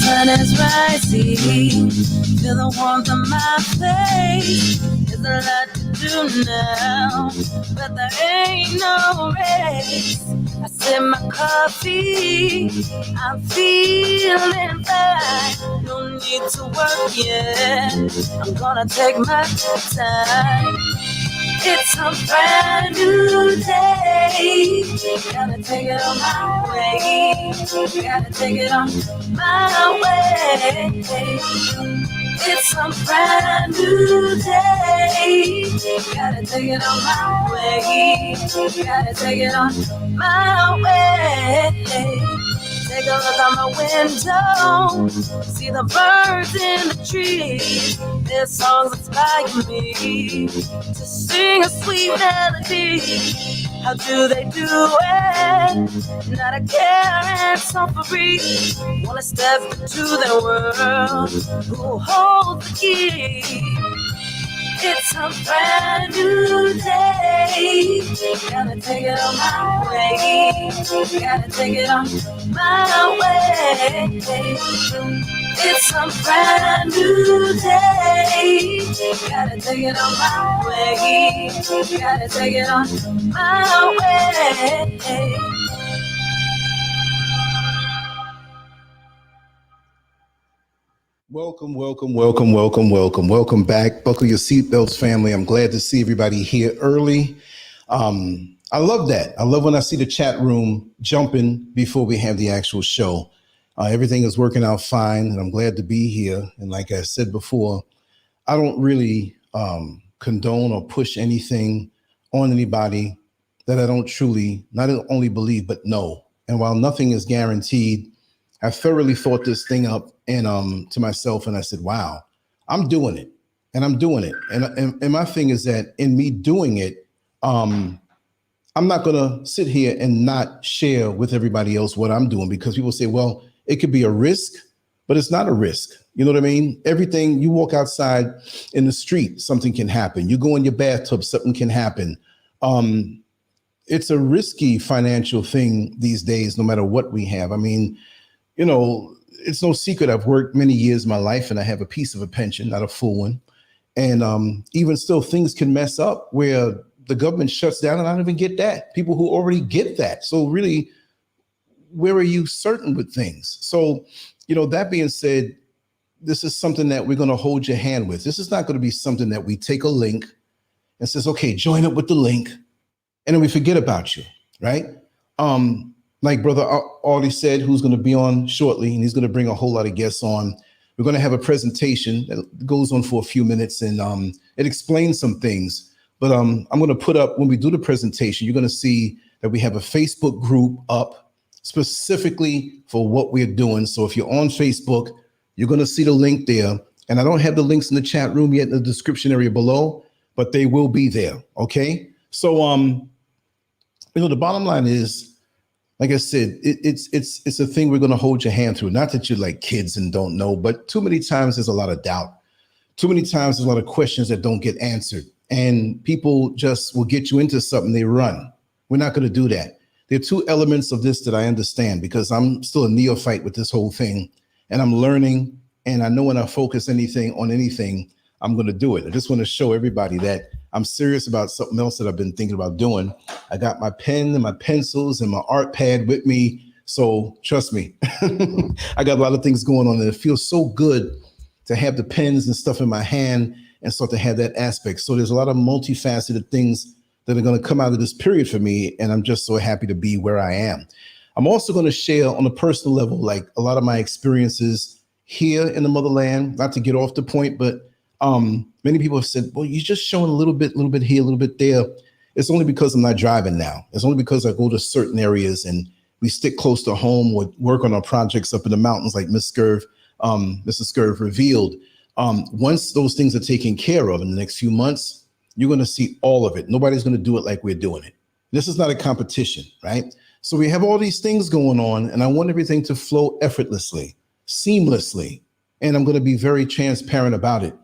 Sun is rising, feel the warmth of my face. There's a lot to do now, but there ain't no race. I sip my coffee, I'm feeling fine. No need to work yet, I'm gonna take my time. It's a brand new day. Gotta take it on my way. Gotta take it on my way. It's a brand new day. Gotta take it on my way. Gotta take it on my way. Take a look out my window, see the birds in the trees. Their songs inspire me to sing a sweet melody. How do they do it? Not a care and so free. Wanna step into their world, who holds the key? It's a brand new day. Gotta take it on my way. Gotta take it on my way. It's a brand new day. Gotta take it on my way. Gotta take it on my way. Welcome back. Buckle your seatbelts, family. I'm glad to see everybody here early. I love that. I love when I see the chat room jumping before we have the actual show. Everything is working out fine, and I'm glad to be here. And like I said before, I don't really condone or push anything on anybody that I don't truly not only believe, but know. And while nothing is guaranteed, I thoroughly thought this thing up and to myself, and I said, wow, I'm doing it. And I'm doing it. And my thing is that in me doing it, I'm not going to sit here and not share with everybody else what I'm doing, because people say, well, it could be a risk, but it's not a risk. You know what I mean? Everything, you walk outside in the street, something can happen. You go in your bathtub, something can happen. It's a risky financial thing these days, no matter what we have. I mean, you know, it's no secret I've worked many years of my life and I have a piece of a pension, not a full one. And even still, things can mess up where the government shuts down and I don't even get that. People who already get that. So really, where are you certain with things? So, you know, that being said, this is something that we're going to hold your hand with. This is not going to be something that we take a link and says, okay, join up with the link, and then we forget about you, right? Like Brother Arlie said, who's going to be on shortly, and he's going to bring a whole lot of guests on. We're going to have a presentation that goes on for a few minutes, and it explains some things. But I'm going to put up, when we do the presentation, you're going to see that we have a Facebook group up specifically for what we're doing. So if you're on Facebook, you're going to see the link there. And I don't have the links in the chat room yet in the description area below, but they will be there. Okay. So, you know, the bottom line is, like I said, it's a thing we're going to hold your hand through. Not that you're like kids and don't know, but too many times there's a lot of doubt. Too many times there's a lot of questions that don't get answered, and people just will get you into something, they run. We're not going to do that. There are two elements of this that I understand, because I'm still a neophyte with this whole thing, and I'm learning, and I know when I focus on anything, I'm going to do it. I just want to show everybody that I'm serious about something else that I've been thinking about doing. I got my pen and my pencils and my art pad with me. So trust me, I got a lot of things going on, and it feels so good to have the pens and stuff in my hand and start to have that aspect. So there's a lot of multifaceted things that are going to come out of this period for me. And I'm just so happy to be where I am. I'm also going to share on a personal level, like a lot of my experiences here in the motherland, not to get off the point, but many people have said, well, you're just showing a little bit here, a little bit there. It's only because I'm not driving now. It's only because I go to certain areas and we stick close to home or work on our projects up in the mountains, like Mr. Scurv revealed. Once those things are taken care of in the next few months, you're going to see all of it. Nobody's going to do it like we're doing it. This is not a competition, right? So we have all these things going on, and I want everything to flow effortlessly, seamlessly. And I'm going to be very transparent about it,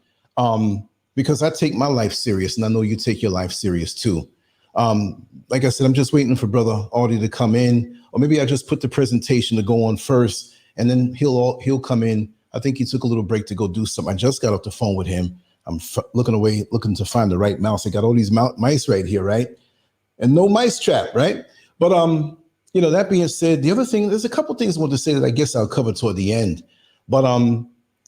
because I take my life serious, and I know you take your life serious too. Like I said, I'm just waiting for Brother Audie to come in, or maybe I just put the presentation to go on first, and then he'll come in. I think he took a little break to go do something. I just got off the phone with him. I'm looking to find the right mouse. I got all these mice right here, right? And no mice trap, right? But that being said, the other thing, there's a couple things I want to say that I guess I'll cover toward the end. But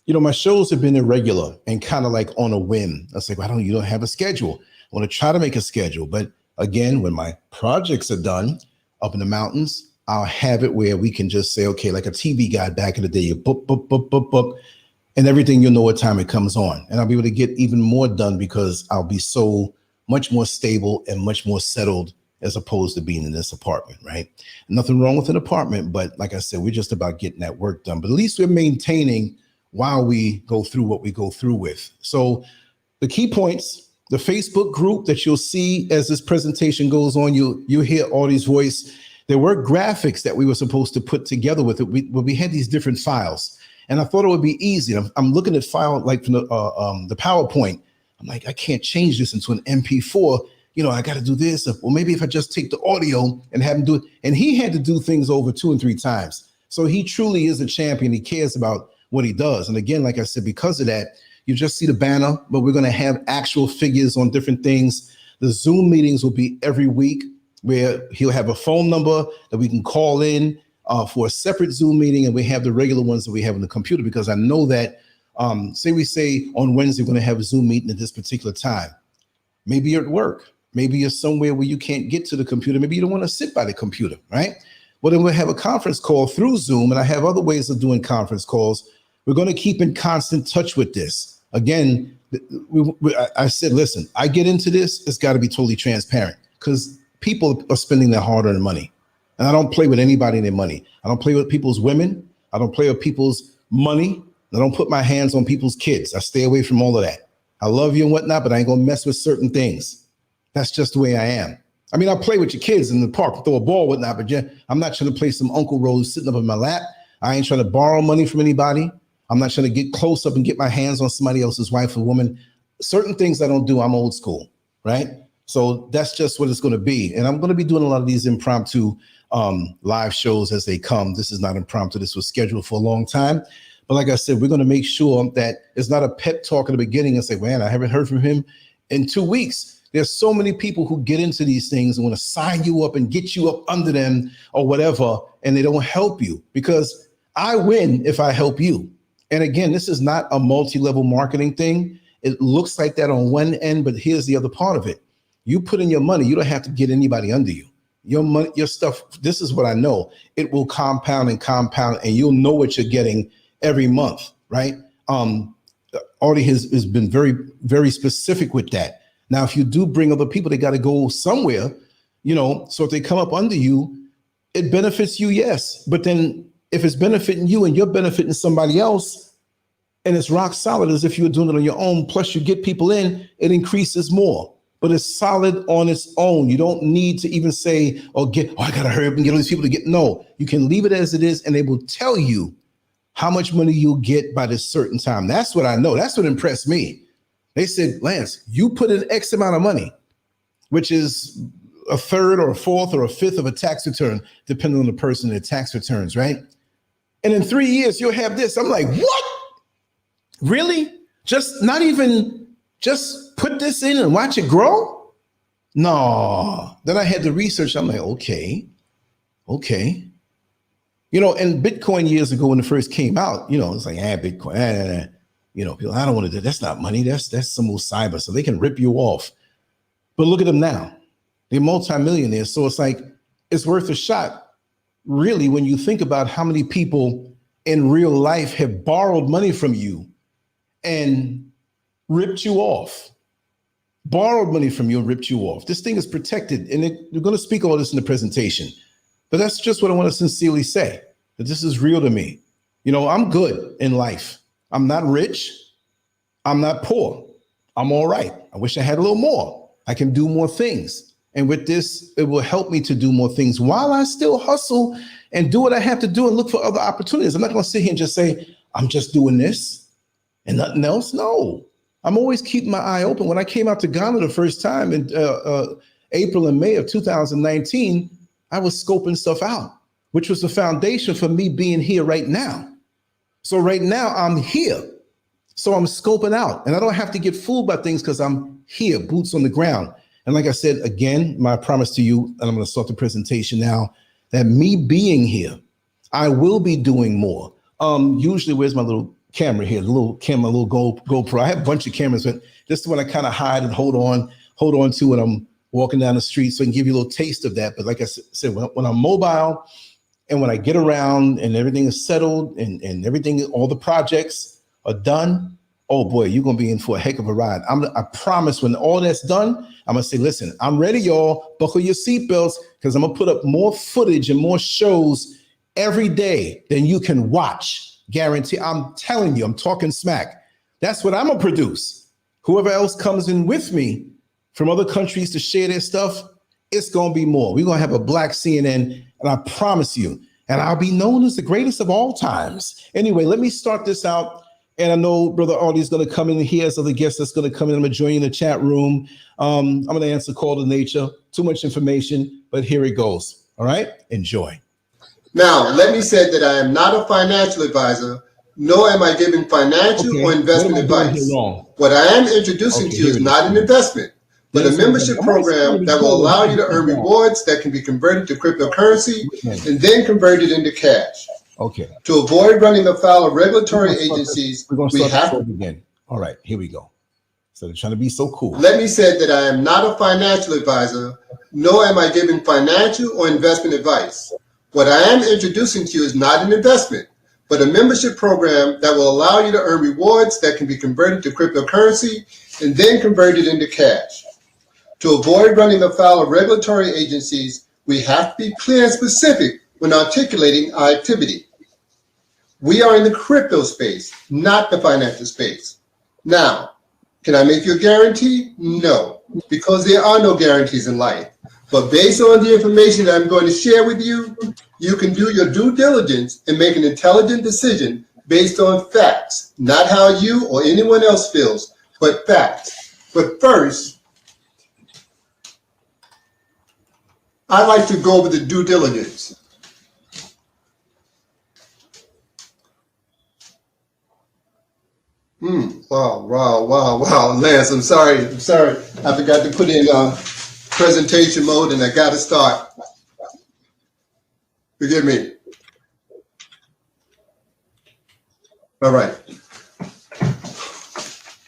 my shows have been irregular and kind of like on a whim. I was like, you don't have a schedule. I want to try to make a schedule, but again, when my projects are done up in the mountains, I'll have it where we can just say, okay, like a TV guide back in the day, you boop, boop, boop, boop, boop, and everything, you'll know what time it comes on. And I'll be able to get even more done because I'll be so much more stable and much more settled as opposed to being in this apartment, right? Nothing wrong with an apartment, but like I said, we're just about getting that work done. But at least we're maintaining while we go through what we go through with. So the key points, the Facebook group that you'll see as this presentation goes on, you'll hear Audie's voice. There were graphics that we were supposed to put together with it. We had these different files, and I thought it would be easy. I'm looking at file like from the PowerPoint. I'm like, I can't change this into an MP4. I got to do this. Well, maybe if I just take the audio and have him do it. And he had to do things over 2 and 3 times. So he truly is a champion. He cares about what he does. And again, like I said, because of that, you just see the banner, but we're going to have actual figures on different things. The Zoom meetings will be every week where he'll have a phone number that we can call in for a separate Zoom meeting. And we have the regular ones that we have on the computer, because I know that say on Wednesday, we're going to have a Zoom meeting at this particular time. Maybe you're at work. Maybe you're somewhere where you can't get to the computer. Maybe you don't want to sit by the computer, right? Well, then we'll have a conference call through Zoom, and I have other ways of doing conference calls. We're going to keep in constant touch with this. Again, I said, listen, I get into this, it's got to be totally transparent, because people are spending their hard-earned money. And I don't play with anybody and their money. I don't play with people's women. I don't play with people's money. I don't put my hands on people's kids. I stay away from all of that. I love you and whatnot, but I ain't going to mess with certain things. That's just the way I am. I mean, I'll play with your kids in the park, throw a ball, whatnot, but yeah, I'm not trying to play some Uncle Rose sitting up in my lap. I ain't trying to borrow money from anybody. I'm not trying to get close up and get my hands on somebody else's wife or woman. Certain things I don't do. I'm old school, right? So that's just what it's going to be. And I'm going to be doing a lot of these impromptu live shows as they come. This is not impromptu. This was scheduled for a long time. But like I said, we're going to make sure that it's not a pep talk at the beginning and say, man, I haven't heard from him in 2 weeks. There's so many people who get into these things and want to sign you up and get you up under them or whatever, and they don't help you, because I win if I help you. And again, this is not a multi-level marketing thing. It looks like that on one end, but here's the other part of it. You put in your money, you don't have to get anybody under you. Your money, your stuff, this is what I know. It will compound, and you'll know what you're getting every month, right? Audie has been very, very specific with that. Now, if you do bring other people, they got to go somewhere, so if they come up under you, it benefits you, yes. But then if it's benefiting you and you're benefiting somebody else, and it's rock solid as if you were doing it on your own, plus you get people in, it increases more. But it's solid on its own. You don't need to even say, I got to hurry up and get all these people to get. No, you can leave it as it is, and they will tell you how much money you'll get by this certain time. That's what I know. That's what impressed me. They said, Lance, you put in X amount of money, which is a third or a fourth or a fifth of a tax return, depending on the person and their tax returns, right? And in 3 years, you'll have this. I'm like, what? Really? Just put this in and watch it grow? No. Then I had to research. I'm like, okay. And Bitcoin years ago when it first came out, it's like, Bitcoin, people, I don't want to do, that's not money. That's some old cyber. So they can rip you off. But look at them now. They're multimillionaires. So it's like, it's worth a shot. Really, when you think about how many people in real life have borrowed money from you and ripped you off, borrowed money from you and ripped you off. This thing is protected. And we're going to speak all this in the presentation. But that's just what I want to sincerely say, that this is real to me. I'm good in life. I'm not rich. I'm not poor. I'm all right. I wish I had a little more. I can do more things. And with this, it will help me to do more things while I still hustle and do what I have to do and look for other opportunities. I'm not going to sit here and just say, I'm just doing this and nothing else. No, I'm always keeping my eye open. When I came out to Ghana the first time in April and May of 2019, I was scoping stuff out, which was the foundation for me being here right now. So right now I'm here. So I'm scoping out, and I don't have to get fooled by things because I'm here, boots on the ground. And like I said, again, my promise to you, and I'm going to start the presentation now, that me being here, I will be doing more. Usually, where's my little camera here? The little camera, little GoPro. I have a bunch of cameras, but this is the one I kind of hide and hold on to when I'm walking down the street, so I can give you a little taste of that. But like I said, when I'm mobile and when I get around and everything is settled and everything, all the projects are done, oh boy, you're going to be in for a heck of a ride. I promise when all that's done, I'm going to say, listen, I'm ready, y'all. Buckle your seatbelts because I'm going to put up more footage and more shows every day than you can watch. Guarantee. I'm telling you, I'm talking smack. That's what I'm going to produce. Whoever else comes in with me from other countries to share their stuff, it's going to be more. We're going to have a black CNN, and I promise you, and I'll be known as the greatest of all times. Anyway, let me start this out. And I know Brother Artie's going to come in. He has other guests that's going to come in. I'm going to join you in the chat room. I'm going to answer call to nature. Too much information, but here it goes. All right? Enjoy. Now, let me say that I am not a financial advisor, nor am I giving financial or investment advice. What I am introducing to you is not an investment, but a membership program that will allow you to earn rewards that can be converted to cryptocurrency and then converted into cash. Okay. To avoid running afoul of regulatory agencies, we have to again. All right, here we go. So they're trying to be so cool. Let me say that I am not a financial advisor, nor am I giving financial or investment advice. What I am introducing to you is not an investment, but a membership program that will allow you to earn rewards that can be converted to cryptocurrency and then converted into cash. To avoid running afoul of regulatory agencies, we have to be clear and specific when articulating our activity. We are in the crypto space, not the financial space. Now, can I make you a guarantee? No, because there are no guarantees in life. But based on the information that I'm going to share with you, you can do your due diligence and make an intelligent decision based on facts, not how you or anyone else feels, but facts. But first, I'd like to go over the due diligence. Wow. Lance, I'm sorry. I forgot to put in presentation mode and I got to start. Forgive me. All right.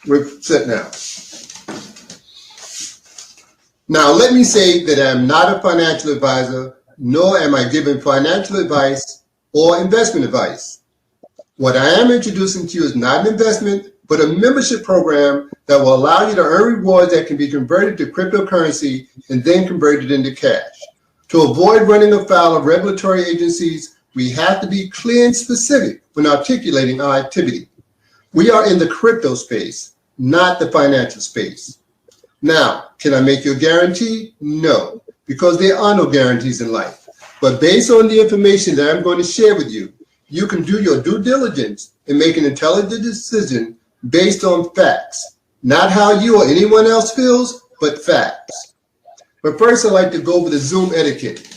We're set now. Now, let me say that I'm not a financial advisor, nor am I giving financial advice or investment advice. What I am introducing to you is not an investment, but a membership program that will allow you to earn rewards that can be converted to cryptocurrency and then converted into cash. To avoid running afoul of regulatory agencies, we have to be clear and specific when articulating our activity. We are in the crypto space, not the financial space. Now, can I make you a guarantee? No, because there are no guarantees in life. But based on the information that I'm going to share with you, you can do your due diligence and make an intelligent decision based on facts, not how you or anyone else feels, but facts. But first, I'd like to go over the Zoom etiquette.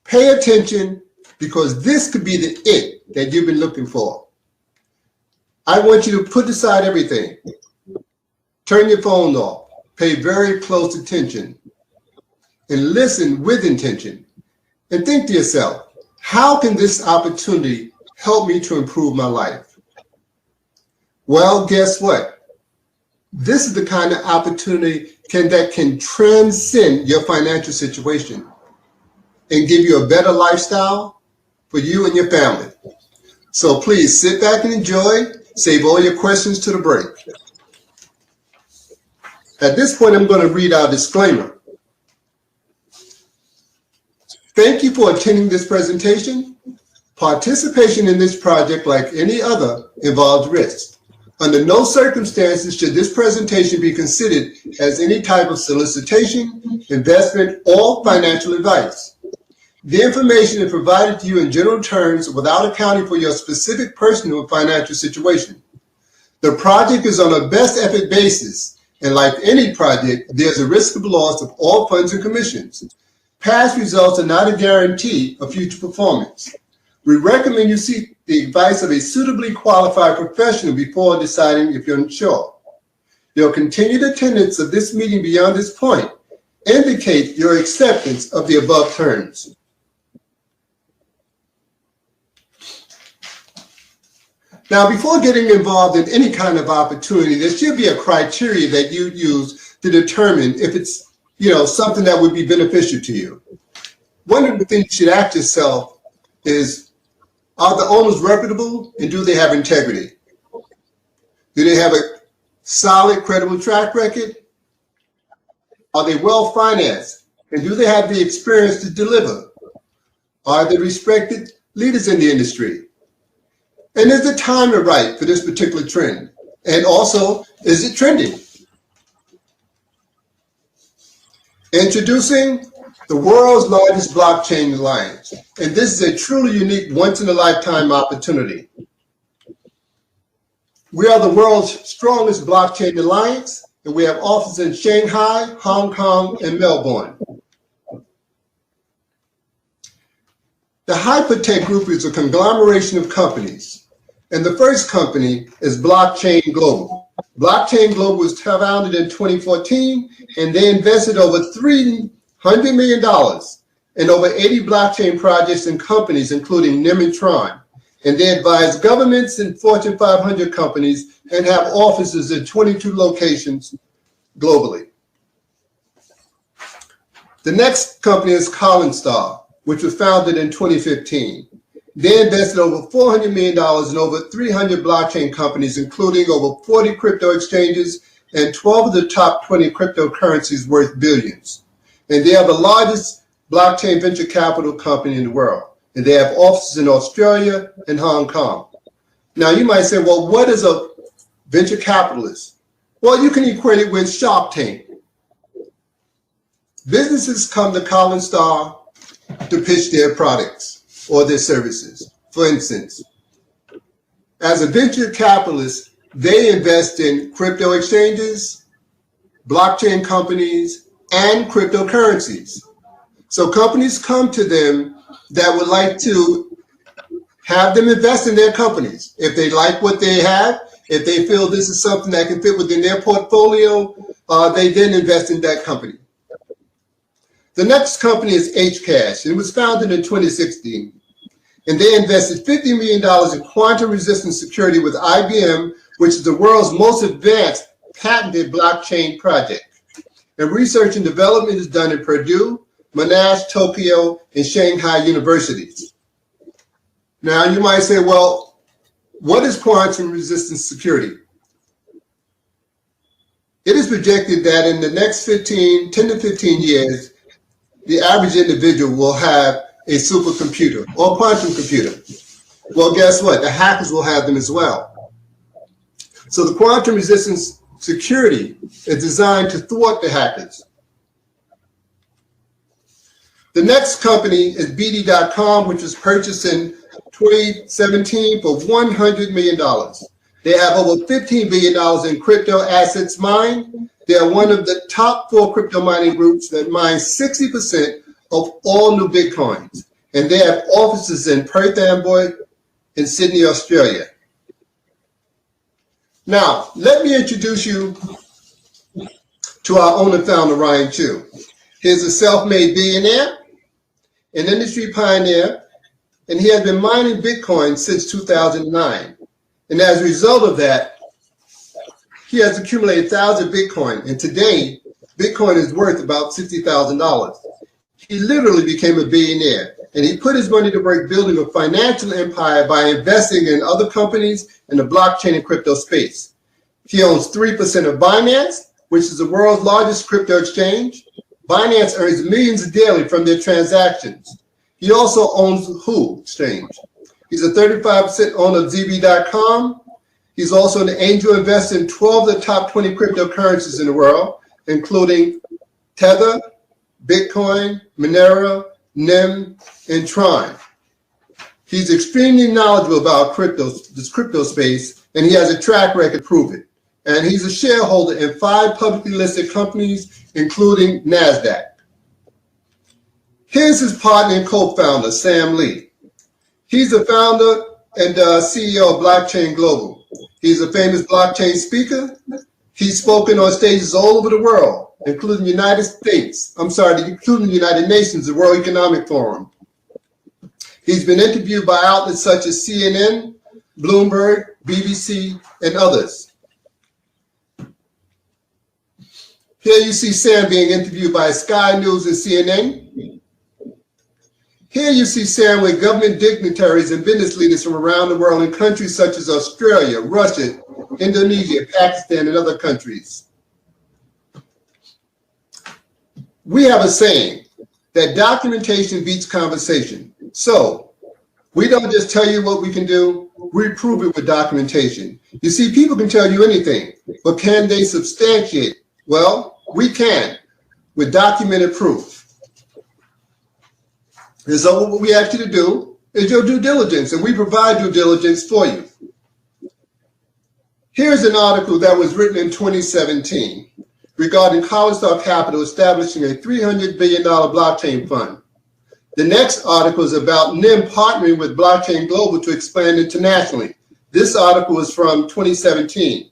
Pay attention because this could be the it that you've been looking for. I want you to put aside everything. Turn your phone off. Pay very close attention and listen with intention. And think to yourself, how can this opportunity help me to improve my life? Well, guess what? This is the kind of opportunity that can transcend your financial situation and give you a better lifestyle for you and your family. So please sit back and enjoy. Save all your questions to the break. At this point, I'm going to read our disclaimer. Thank you for attending this presentation. Participation in this project, like any other, involves risks. Under no circumstances should this presentation be considered as any type of solicitation, investment, or financial advice. The information is provided to you in general terms without accounting for your specific personal financial situation. The project is on a best effort basis, and like any project, there's a risk of loss of all funds and commissions. Past results are not a guarantee of future performance. We recommend you seek the advice of a suitably qualified professional before deciding if you're unsure. Your continued attendance of this meeting beyond this point indicates your acceptance of the above terms. Now, before getting involved in any kind of opportunity, there should be a criteria that you use to determine if it's, something that would be beneficial to you. One of the things you should ask yourself is, are the owners reputable and do they have integrity? Do they have a solid, credible track record? Are they well financed? And do they have the experience to deliver? Are they respected leaders in the industry? And is the timing right for this particular trend? And also, is it trending? Introducing the world's largest blockchain alliance. And this is a truly unique once-in-a-lifetime opportunity. We are the world's strongest blockchain alliance, and we have offices in Shanghai, Hong Kong, and Melbourne. The Hypertech Group is a conglomeration of companies. And the first company is Blockchain Global. Blockchain Global was founded in 2014, and they invested over $300 million in over 80 blockchain projects and companies, including NIM and Tron. And they advise governments and Fortune 500 companies and have offices in 22 locations globally. The next company is Collinstar, which was founded in 2015. They invested over $400 million in over 300 blockchain companies, including over 40 crypto exchanges and 12 of the top 20 cryptocurrencies worth billions. And they are the largest blockchain venture capital company in the world. And they have offices in Australia and Hong Kong. Now you might say, well, what is a venture capitalist? Well, you can equate it with Shark Tank. Businesses come to Collinstar to pitch their products or their services. For instance, as a venture capitalist, they invest in crypto exchanges, blockchain companies, and cryptocurrencies. So companies come to them that would like to have them invest in their companies. If they like what they have, if they feel this is something that can fit within their portfolio, they then invest in that company. The next company is Hcash. It was founded in 2016, and they invested $50 million in quantum-resistant security with IBM, which is the world's most advanced patented blockchain project. And research and development is done in Purdue, Monash, Tokyo, and Shanghai universities. Now, you might say, well, what is quantum-resistant security? It is projected that in the next 10 to 15 years, the average individual will have a supercomputer or quantum computer. Well, guess what? The hackers will have them as well. So the quantum resistance security is designed to thwart the hackers. The next company is BD.com, which was purchased in 2017 for $100 million. They have over $15 billion in crypto assets mined. They are one of the top 4 crypto mining groups that mine 60% of all new Bitcoins. And they have offices in Perth Amboy and Sydney, Australia. Now, let me introduce you to our owner founder, Ryan Chu. He's a self-made billionaire, an industry pioneer, and he has been mining Bitcoin since 2009. And as a result of that, he has accumulated 1,000 Bitcoin, and today, Bitcoin is worth about $60,000. He literally became a billionaire, and he put his money to work building a financial empire by investing in other companies in the blockchain and crypto space. He owns 3% of Binance, which is the world's largest crypto exchange. Binance earns millions daily from their transactions. He also owns Who Exchange. He's a 35% owner of ZB.com. He's also an angel investor in 12 of the top 20 cryptocurrencies in the world, including Tether, Bitcoin, Monero, NIM, and Tron. He's extremely knowledgeable about this crypto space, and he has a track record to prove it. And he's a shareholder in 5 publicly listed companies, including NASDAQ. Here's his partner and co-founder, Sam Lee. He's the founder and CEO of Blockchain Global. He's a famous blockchain speaker. He's spoken on stages all over the world, including the including the United Nations, the World Economic Forum. He's been interviewed by outlets such as CNN, Bloomberg, BBC, and others. Here you see Sam being interviewed by Sky News and CNN. Here you see Sam with government dignitaries and business leaders from around the world in countries such as Australia, Russia, Indonesia, Pakistan, and other countries. We have a saying that documentation beats conversation. So we don't just tell you what we can do, we prove it with documentation. You see, people can tell you anything, but can they substantiate? Well, we can with documented proof. And so what we ask you to do is your due diligence, and we provide due diligence for you. Here's an article that was written in 2017 regarding Collarstar Capital establishing a $300 billion blockchain fund. The next article is about NIM partnering with Blockchain Global to expand internationally. This article is from 2017.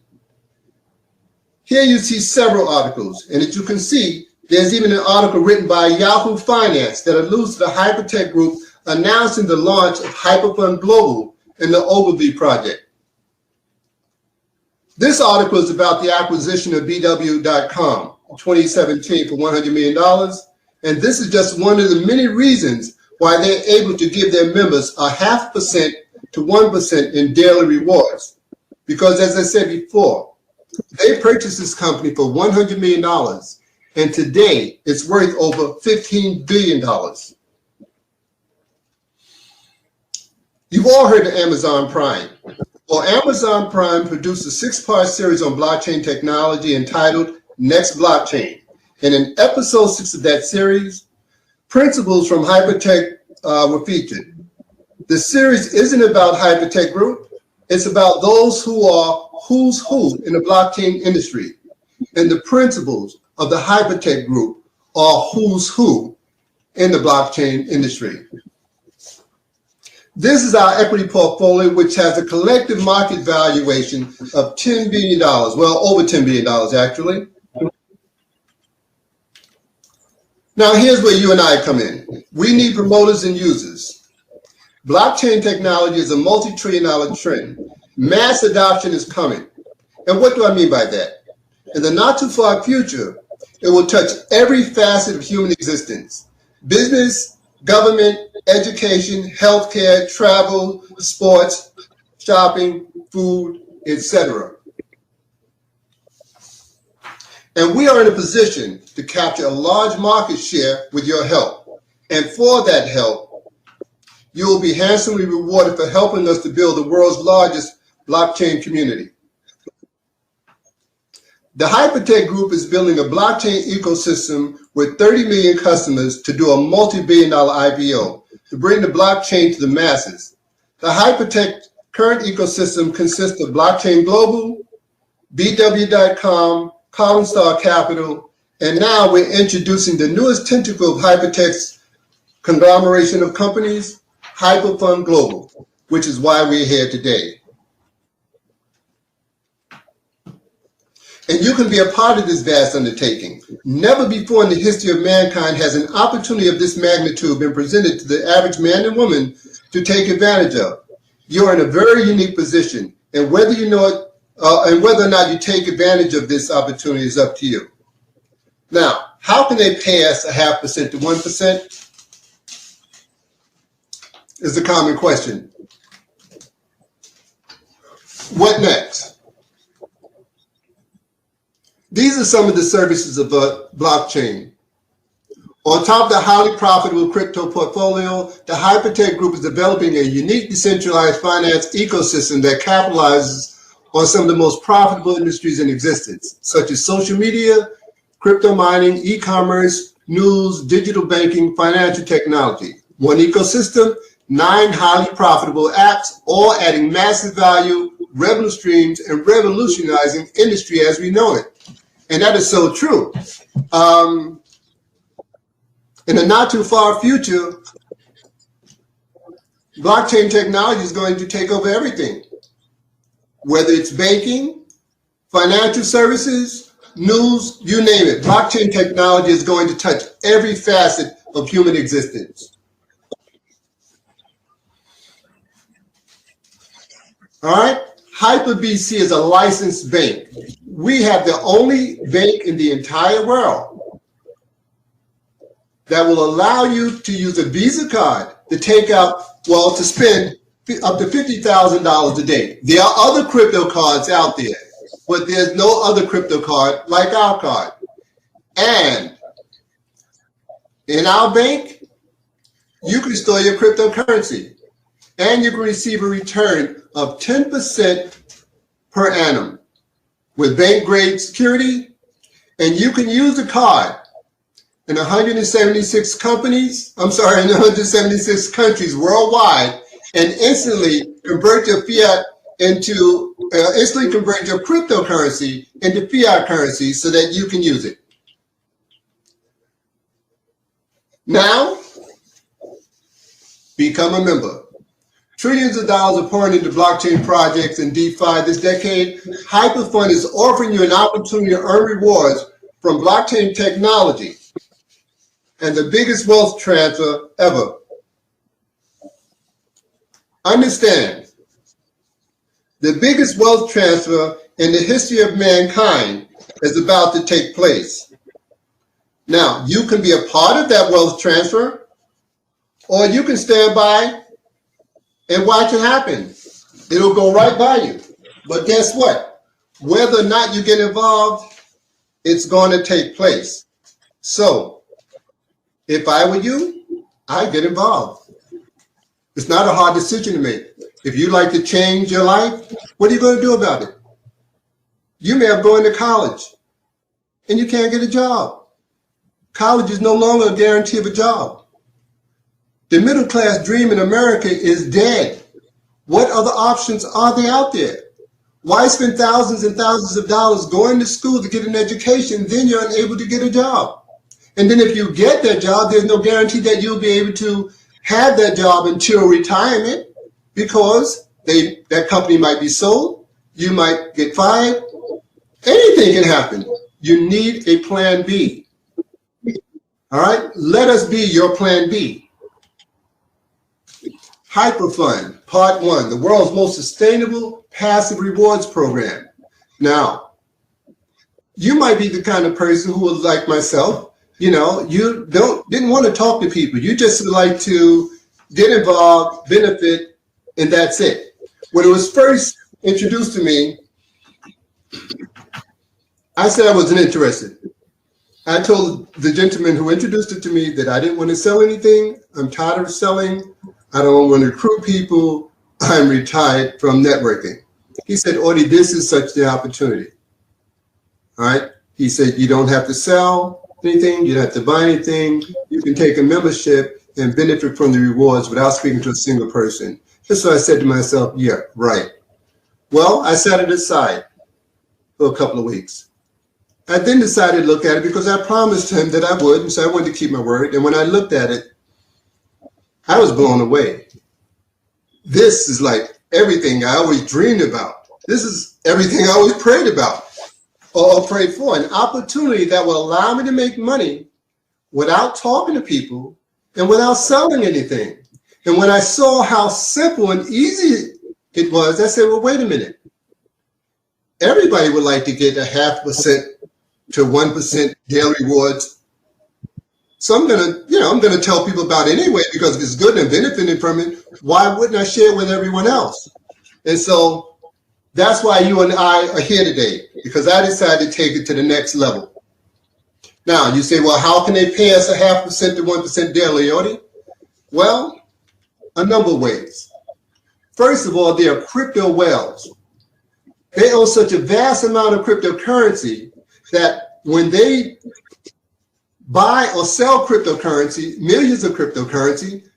Here you see several articles, and as you can see, there's even an article written by Yahoo Finance that alludes to the Hypertech Group announcing the launch of Hyperfund Global in the Ogilvy project. This article is about the acquisition of BW.com in 2017 for $100 million. And this is just one of the many reasons why they're able to give their members 0.5% to 1% in daily rewards. Because as I said before, they purchased this company for $100 million. And today it's worth over $15 billion. You've all heard of Amazon Prime. Well, Amazon Prime produced a 6-part series on blockchain technology entitled Next Blockchain. And in episode 6 of that series, principles from Hypertech were featured. The series isn't about Hypertech Group. It's about those who are who's who in the blockchain industry. And the principles of the Hypertech Group are who's who in the blockchain industry. This is our equity portfolio, which has a collective market valuation of $10 billion. Well, over $10 billion, actually. Now, here's where you and I come in. We need promoters and users. Blockchain technology is a multi-trillion-dollar trend. Mass adoption is coming. And what do I mean by that? In the not-too-far future, it will touch every facet of human existence. Business, government, education, healthcare, travel, sports, shopping, food, etc. And we are in a position to capture a large market share with your help. And for that help, you will be handsomely rewarded for helping us to build the world's largest blockchain community. The Hypertech Group is building a blockchain ecosystem with 30 million customers to do a multi-billion-dollar IPO to bring the blockchain to the masses. The Hypertech current ecosystem consists of Blockchain Global, BW.com, Collarstar Capital, and now we're introducing the newest tentacle of Hypertech's conglomeration of companies, Hyperfund Global, which is why we're here today. And you can be a part of this vast undertaking. Never before in the history of mankind has an opportunity of this magnitude been presented to the average man and woman to take advantage of. You're in a very unique position, and whether you know it and whether or not you take advantage of this opportunity is up to you. Now, how can they pay us 0.5% to 1%? Is the common question. What next? These are some of the services of a blockchain. On top of the highly profitable crypto portfolio, the Hypertech Group is developing a unique decentralized finance ecosystem that capitalizes on some of the most profitable industries in existence, such as social media, crypto mining, e-commerce, news, digital banking, financial technology. One ecosystem, 9 highly profitable apps, all adding massive value, revenue streams, and revolutionizing industry as we know it. And that is so true. In the not too far future, blockchain technology is going to take over everything, whether it's banking, financial services, news, you name it. Blockchain technology is going to touch every facet of human existence. All right? HyperBC is a licensed bank. We have the only bank in the entire world that will allow you to use a Visa card to take out, well, to spend up to $50,000 a day. There are other crypto cards out there, but there's no other crypto card like our card. And in our bank, you can store your cryptocurrency and you can receive a return of 10% per annum with bank grade security. And you can use the card in 176 in 176 countries worldwide, and instantly convert your fiat into, instantly convert your cryptocurrency into fiat currency so that you can use it. Now, become a member. Trillions of dollars are pouring into blockchain projects and DeFi this decade. HyperFund is offering you an opportunity to earn rewards from blockchain technology and the biggest wealth transfer ever. Understand, the biggest wealth transfer in the history of mankind is about to take place. Now, you can be a part of that wealth transfer, or you can stand by and watch it happen. It'll go right by you. But guess what? Whether or not you get involved, it's going to take place. So, if I were you, I'd get involved. It's not a hard decision to make. If you like to change your life, what are you going to do about it? You may have gone to college and you can't get a job. College is no longer a guarantee of a job. The middle class dream in America is dead. What other options are there out there? Why spend thousands and thousands of dollars going to school to get an education, then you're unable to get a job? And then if you get that job, there's no guarantee that you'll be able to have that job until retirement, because that company might be sold, you might get fired, anything can happen. You need a plan B. All right, let us be your plan B. HyperFund, Part 1, the world's most sustainable passive rewards program. Now, you might be the kind of person who was like myself. You know, you didn't want to talk to people. You just like to get involved, benefit, and that's it. When it was first introduced to me, I said I wasn't interested. I told the gentleman who introduced it to me that I didn't want to sell anything. I'm tired of selling. I don't want to recruit people. I'm retired from networking. He said, Audie, this is such the opportunity. All right. He said, you don't have to sell anything. You don't have to buy anything. You can take a membership and benefit from the rewards without speaking to a single person. And so I said to myself, yeah, right. Well, I set it aside for a couple of weeks. I then decided to look at it because I promised him that I would, and so I wanted to keep my word. And when I looked at it, I was blown away. This is like everything I always dreamed about. This is everything I always prayed about or prayed for. An opportunity that will allow me to make money without talking to people and without selling anything. And when I saw how simple and easy it was, I said, well, wait a minute. Everybody would like to get 0.5% to 1% daily rewards. So I'm gonna tell people about it anyway, because if it's good and benefiting from it, why wouldn't I share it with everyone else? And so that's why you and I are here today, because I decided to take it to the next level. Now you say, well, how can they pay us 0.5% to 1% daily, Audie? Well, a number of ways. First of all, there are crypto whales. They own such a vast amount of cryptocurrency that when they buy or sell cryptocurrency, millions of cryptocurrency,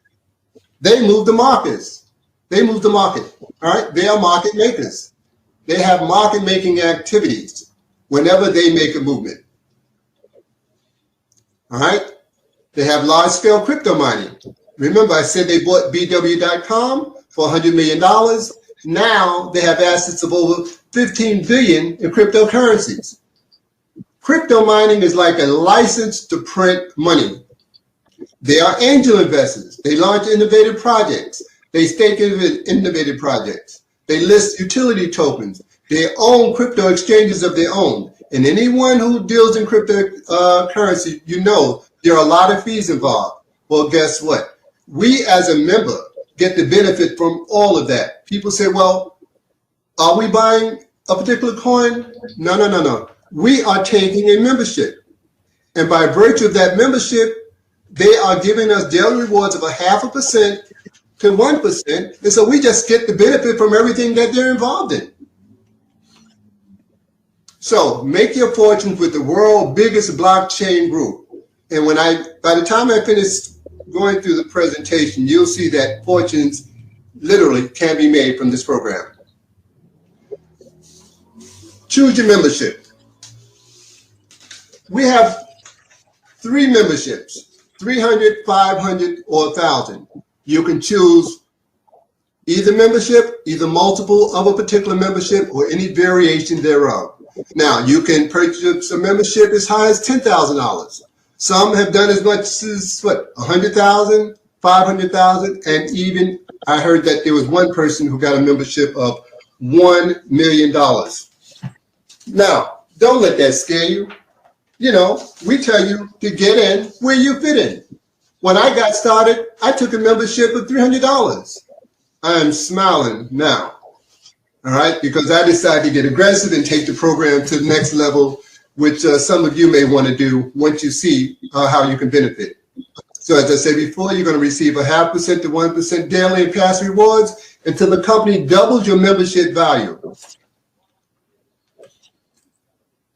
they move the markets. They move the market. All right. They are market makers. They have market making activities whenever they make a movement. All right. They have large scale crypto mining. Remember, I said they bought BW.com for $100 million. Now they have assets of over 15 billion in cryptocurrencies. Crypto mining is like a license to print money. They are angel investors. They launch innovative projects. They stake in innovative projects. They list utility tokens. They own crypto exchanges of their own. And anyone who deals in cryptocurrency, you know there are a lot of fees involved. Well, guess what? We as a member get the benefit from all of that. People say, well, are we buying a particular coin? No. We are taking a membership. And by virtue of that membership, they are giving us daily rewards of 0.5% to 1%. And so we just get the benefit from everything that they're involved in. So make your fortunes with the world's biggest blockchain group. And by the time I finish going through the presentation, you'll see that fortunes literally can be made from this program. Choose your membership. We have 3 memberships, 300, 500, or 1,000. You can choose either membership, either multiple of a particular membership, or any variation thereof. Now, you can purchase a membership as high as $10,000. Some have done as much as, what, 100,000, 500,000, and even I heard that there was one person who got a membership of $1 million. Now, don't let that scare you. You know, we tell you to get in where you fit in. When I got started, I took a membership of $300. I am smiling now, all right, because I decided to get aggressive and take the program to the next level, which some of you may want to do once you see how you can benefit. So as I said before, you're going to receive 0.5% to 1% daily in cash rewards until the company doubles your membership value.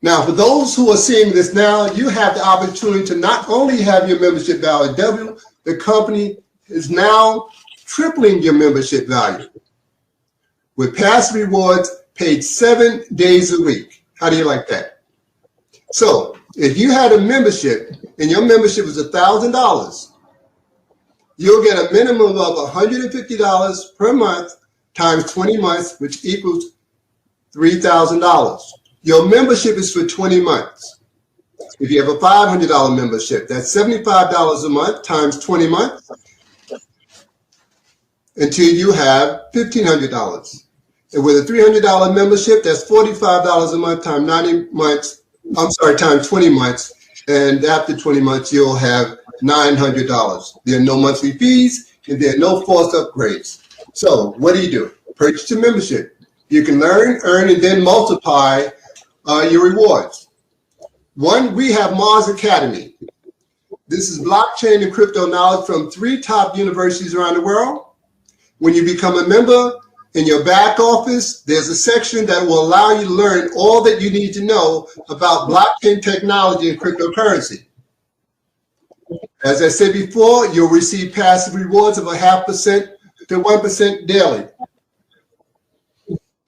Now, for those who are seeing this now, you have the opportunity to not only have your membership value double, the company is now tripling your membership value with past rewards paid 7 days a week. How do you like that? So if you had a membership and your membership was $1,000, you'll get a minimum of $150 per month times 20 months, which equals $3,000. Your membership is for 20 months. If you have a $500 membership, that's $75 a month times 20 months until you have $1,500. And with a $300 membership, that's $45 a month times 90 months. Times 20 months. And after 20 months, you'll have $900. There are no monthly fees and there are no forced upgrades. So what do? Purchase a membership. You can learn, earn, and then multiply your rewards. One, we have Mars Academy. This is blockchain and crypto knowledge from 3 top universities around the world. When you become a member, in your back office, there's a section that will allow you to learn all that you need to know about blockchain technology and cryptocurrency. As I said before, you'll receive passive rewards of 0.5% to 1% daily.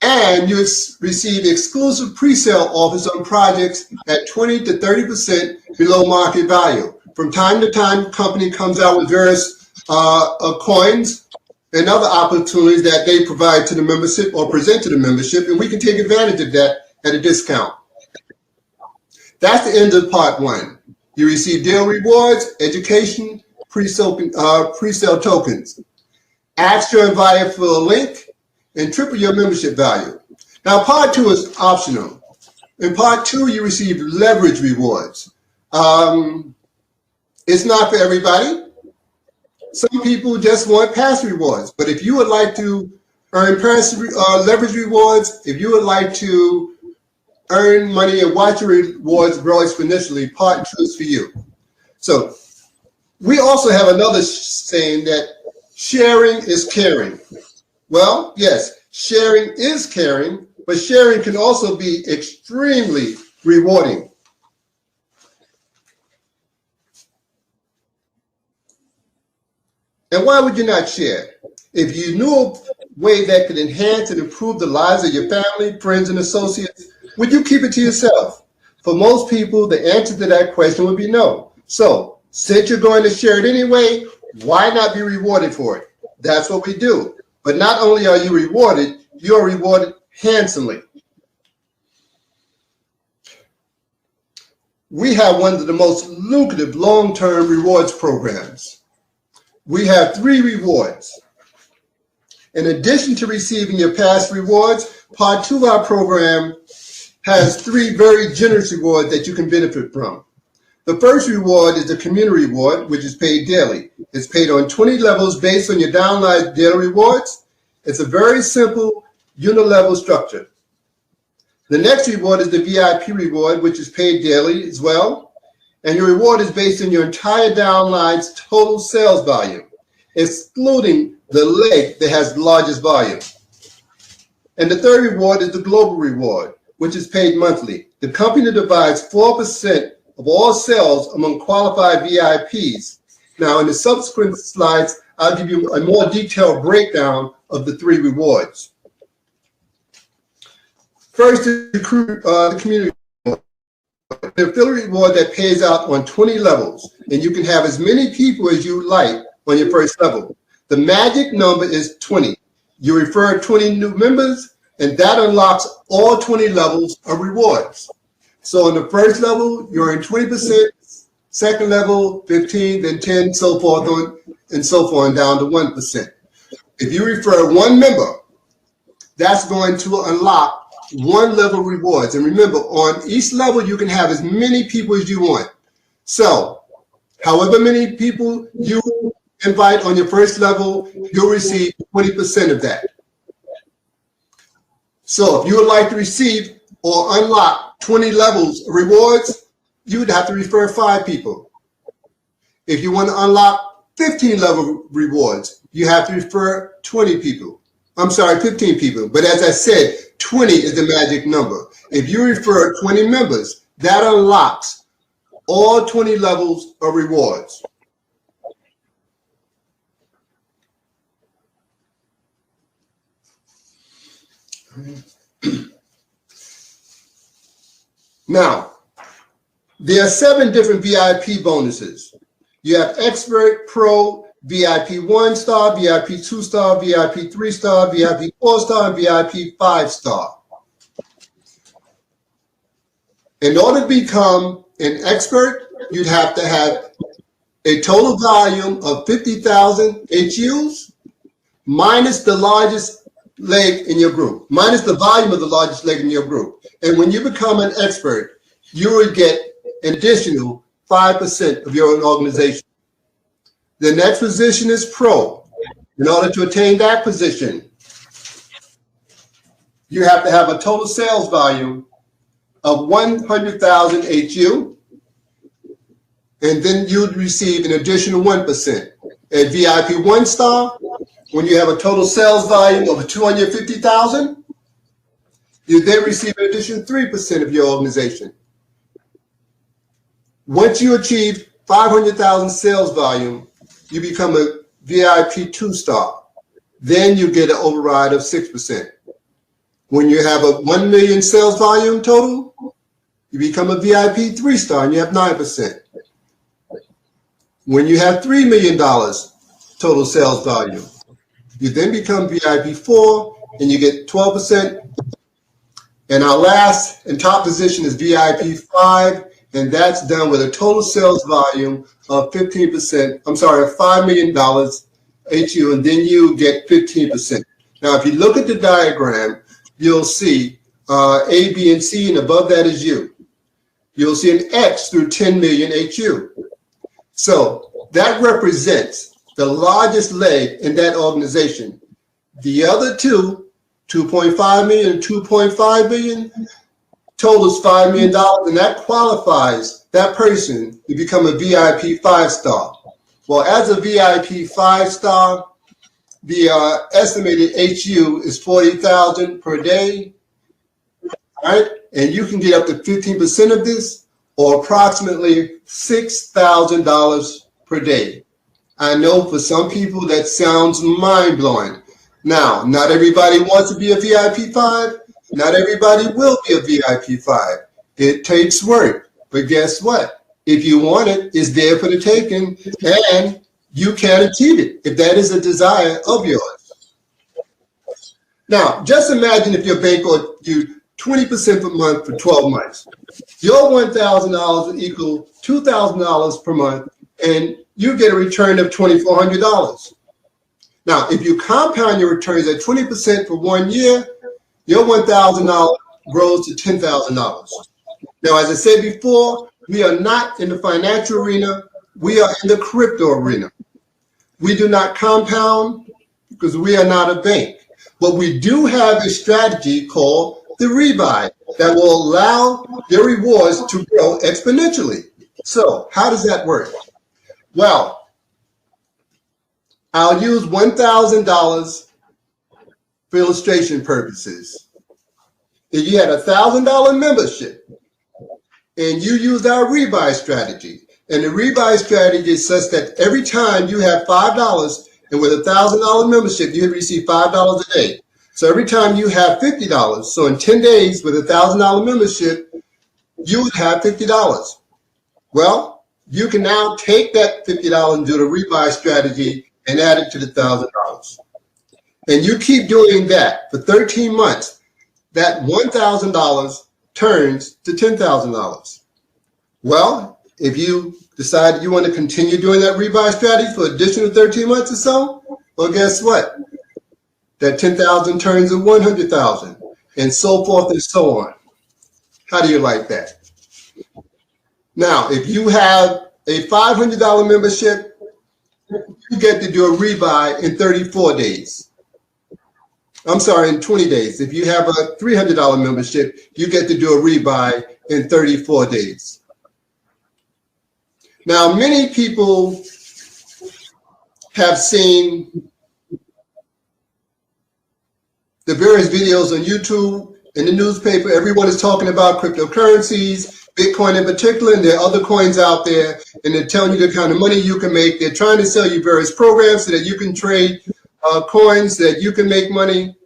And you receive exclusive pre-sale offers on projects at 20 to 30% below market value. From time to time, the company comes out with various coins and other opportunities that they provide to the membership or present to the membership, and we can take advantage of that at a discount. That's the end of part 1. You receive daily rewards, education, pre-sale tokens. Ask your invite for a link and triple your membership value. Now, part 2 is optional. In part 2, you receive leverage rewards. It's not for everybody. Some people just want passive rewards, but if you would like to earn leverage rewards, if you would like to earn money and watch your rewards grow exponentially, part 2 is for you. So we also have another saying that sharing is caring. Well, yes, sharing is caring, but sharing can also be extremely rewarding. And why would you not share? If you knew a way that could enhance and improve the lives of your family, friends, and associates, would you keep it to yourself? For most people, the answer to that question would be no. So, since you're going to share it anyway, why not be rewarded for it? That's what we do. But not only are you rewarded handsomely. We have one of the most lucrative long-term rewards programs. We have 3 rewards. In addition to receiving your past rewards, part 2 of our program has 3 very generous rewards that you can benefit from. The first reward is the community reward, which is paid daily. It's paid on 20 levels based on your downline daily rewards. It's a very simple unilevel structure. The next reward is the VIP reward, which is paid daily as well. And your reward is based on your entire downline's total sales volume, excluding the leg that has the largest volume. And the third reward is the global reward, which is paid monthly. The company divides 4% of all sales among qualified VIPs. Now, in the subsequent slides, I'll give you a more detailed breakdown of the 3 rewards. First is the community reward, the affiliate reward that pays out on 20 levels, and you can have as many people as you like on your first level. The magic number is 20. You refer 20 new members, and that unlocks all 20 levels of rewards. So on the first level, you're in 20%, second level, 15, then 10, so forth on, and so forth, and down to 1%. If you refer 1 member, that's going to unlock 1 level rewards. And remember, on each level, you can have as many people as you want. So, however many people you invite on your first level, you'll receive 20% of that. So if you would like to receive or unlock 20 levels of rewards, you would have to refer 5 people. If you want to unlock 15 level rewards, you have to refer 20 people. I'm sorry, 15 people. But as I said, 20 is the magic number. If you refer 20 members, that unlocks all 20 levels of rewards. Now, there are 7 different VIP bonuses. You have Expert, Pro, VIP 1-star, VIP 2-star, VIP 3-star, VIP 4-star, and VIP 5-star. In order to become an expert, you'd have to have a total volume of 50,000 HUs minus the largest leg in your group, minus the volume of the largest leg in your group. And when you become an expert, you will get an additional 5% of your own organization. The next position is Pro. In order to attain that position, you have to have a total sales volume of 100,000 HU, and then you'd receive an additional 1%. At VIP 1-star, when you have a total sales volume of 250,000, you then receive an additional 3% of your organization. Once you achieve 500,000 sales volume, you become a VIP 2-star. Then you get an override of 6%. When you have a 1 million sales volume total, you become a VIP 3-star and you have 9%. When you have $3 million total sales volume, you then become VIP 4 and you get 12%. And our last and top position is VIP 5, and that's done with a total sales volume of 15%, I'm sorry, $5 million HU, and then you get 15%. Now, if you look at the diagram, you'll see A, B, and C, and above that is U. You'll see an X through 10 million HU. So that represents the largest leg in that organization. The other two, 2.5 million and 2.5 billion, totals $5 million, and that qualifies that person to become a VIP 5-star. Well, as a VIP 5-star, the estimated HU is 40,000 per day, right? And you can get up to 15% of this, or approximately $6,000 per day. I know for some people that sounds mind-blowing. Now, not everybody wants to be a VIP 5. Not everybody will be a VIP 5. It takes work. But guess what? If you want it, it's there for the taking, and you can achieve it if that is a desire of yours. Now, just imagine if your bank owed you 20% per month for 12 months. Your $1,000 would equal $2,000 per month, and you get a return of $2,400. Now, if you compound your returns at 20% for 1 year, your $1,000 grows to $10,000. Now, as I said before, we are not in the financial arena. We are in the crypto arena. We do not compound because we are not a bank. But we do have a strategy called the rebuy that will allow their rewards to grow exponentially. So how does that work? Well, I'll use $1,000 for illustration purposes. If you had a $1,000 membership and you used our rebuy strategy, and the rebuy strategy is such that every time you have $5, and with a $1,000 membership, you receive $5 a day. So every time you have $50, so in 10 days with a $1,000 membership, you would have $50. Well, you can now take that $50 and do the rebuy strategy and add it to the $1,000. And you keep doing that for 13 months, that $1,000 turns to $10,000. Well, if you decide you want to continue doing that rebuy strategy for additional 13 months or so, well, guess what? That 10,000 turns to 100,000, and so forth and so on. How do you like that? Now, if you have a $500 membership, you get to do a rebuy in 34 days. I'm sorry, in 20 days. If you have a $300 membership, you get to do a rebuy in 34 days. Now, many people have seen the various videos on YouTube, in the newspaper. Everyone is talking about cryptocurrencies, Bitcoin in particular, and there are other coins out there, and they're telling you the kind of money you can make. They're trying to sell you various programs so that you can trade coins, that you can make money.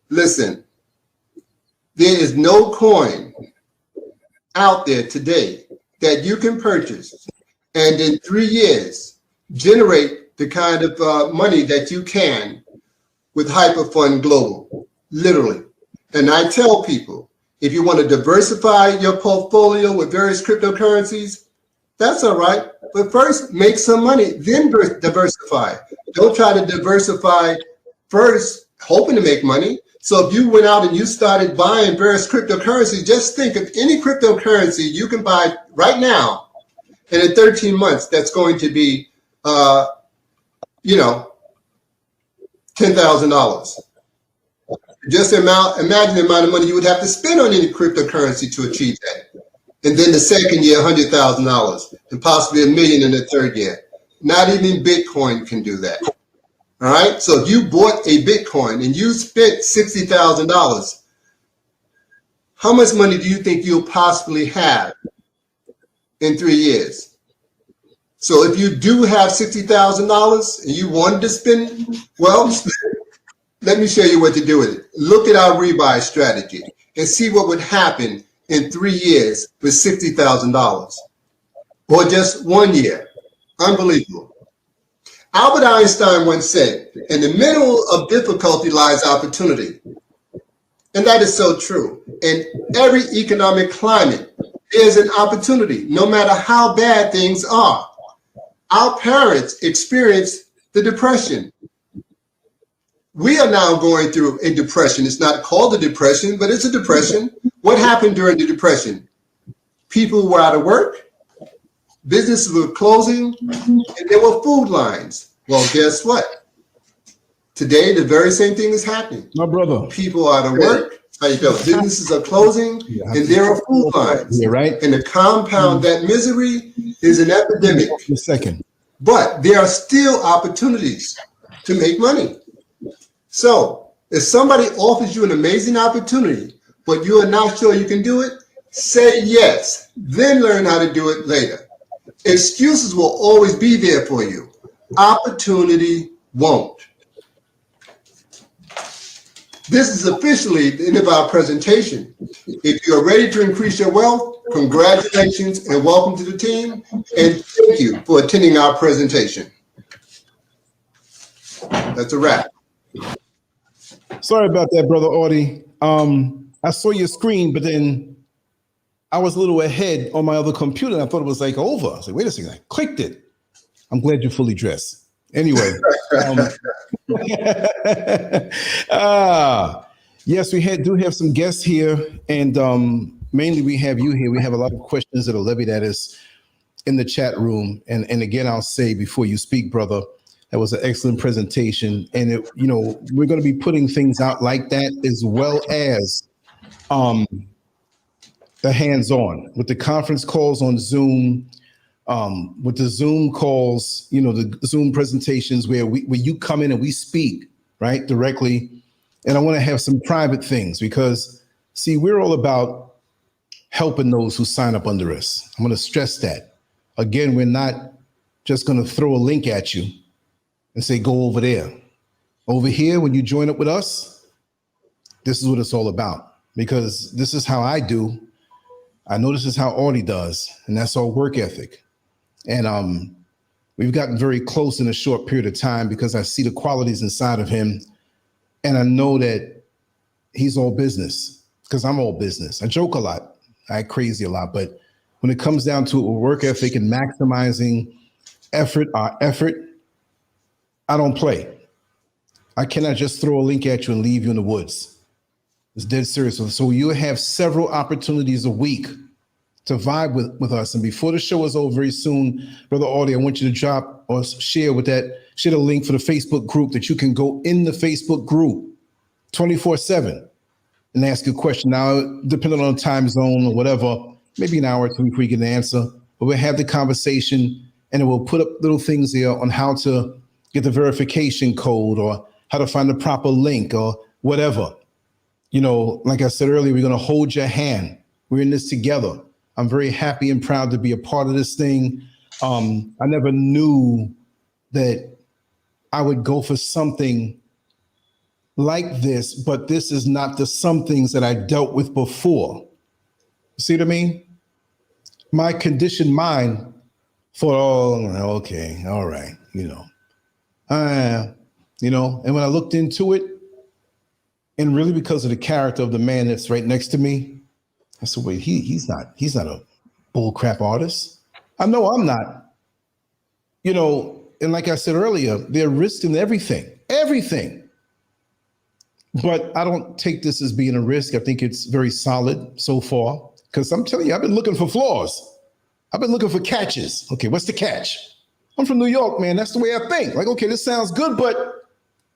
Listen, there is no coin out there today that you can purchase and in 3 years generate the kind of money that you can with Hyperfund Global, literally. And I tell people, if you want to diversify your portfolio with various cryptocurrencies, that's all right. But first, make some money, then diversify. Don't try to diversify first, hoping to make money. So if you went out and you started buying various cryptocurrencies, just think of any cryptocurrency you can buy right now, and in 13 months, that's going to be, $10,000. Just imagine the amount of money you would have to spend on any cryptocurrency to achieve that. And then the second year, $100,000, and possibly $1 million in the third year. Not even Bitcoin can do that. All right. So if you bought a Bitcoin and you spent $60,000, how much money do you think you'll possibly have in 3 years? So if you do have $60,000 and you wanted to spend, well, let me show you what to do with it. Look at our rebuy strategy and see what would happen in 3 years with $60,000 or just 1 year. Unbelievable. Albert Einstein once said, in the middle of difficulty lies opportunity. And that is so true. In every economic climate, there's an opportunity, no matter how bad things are. Our parents experienced the Depression. We are now going through a depression. It's not called a depression, but it's a depression. What happened during the Depression? People were out of work, businesses were closing, and there were food lines. Well, guess what? Today, the very same thing is happening. My brother. People are out of work. How you feel? Businesses are closing, and there are food lines. Yeah, right. And to compound that misery is an epidemic. A second. But there are still opportunities to make money. So if somebody offers you an amazing opportunity but you are not sure you can do it, say yes, then learn how to do it later. Excuses will always be there for you. Opportunity won't. This is officially the end of our presentation. If you are ready to increase your wealth, congratulations and welcome to the team. And thank you for attending our presentation. That's a wrap. Sorry about that, Brother Audie. I saw your screen, but then I was a little ahead on my other computer, and I thought it was like over. I was like, wait a second, I clicked it. I'm glad you're fully dressed. Anyway. Yes, we do have some guests here, and mainly we have you here. We have a lot of questions that are levied at us in the chat room. And again, I'll say before you speak, brother, that was an excellent presentation. And we're going to be putting things out like that, as well as the hands-on with the conference calls on Zoom, with the Zoom calls, the Zoom presentations where you come in and we speak right directly. And I want to have some private things because, see, we're all about helping those who sign up under us. I'm going to stress that. Again, we're not just going to throw a link at you and say, go over there. Over here, when you join up with us, this is what it's all about. Because this is how I do. I know this is how Audie does, and that's our work ethic. And we've gotten very close in a short period of time because I see the qualities inside of him. And I know that he's all business because I'm all business. I joke a lot. I act crazy a lot. But when it comes down to work ethic and maximizing our effort, I don't play. I cannot just throw a link at you and leave you in the woods. It's dead serious. So you have several opportunities a week to vibe with us. And before the show is over very soon, Brother Audie, I want you to drop or share the link for the Facebook group that you can go in the Facebook group 24/7 and ask a question. Now, depending on the time zone or whatever, maybe an hour or two before you get an answer, but we'll have the conversation and it will put up little things there on how to get the verification code or how to find the proper link or whatever. Like I said earlier, we're going to hold your hand. We're in this together. I'm very happy and proud to be a part of this thing. I never knew that I would go for something like this, but this is not the some things that I dealt with before. See what I mean? My conditioned mind thought, okay, all right, and when I looked into it, and really because of the character of the man that's right next to me, I said, wait, he's not a bull crap artist. I know I'm not. And like I said earlier, they're risking everything. But I don't take this as being a risk. I think it's very solid so far. Because I'm telling you, I've been looking for flaws. I've been looking for catches. Okay, what's the catch? I'm from New York, man. That's the way I think. Like, okay, this sounds good, but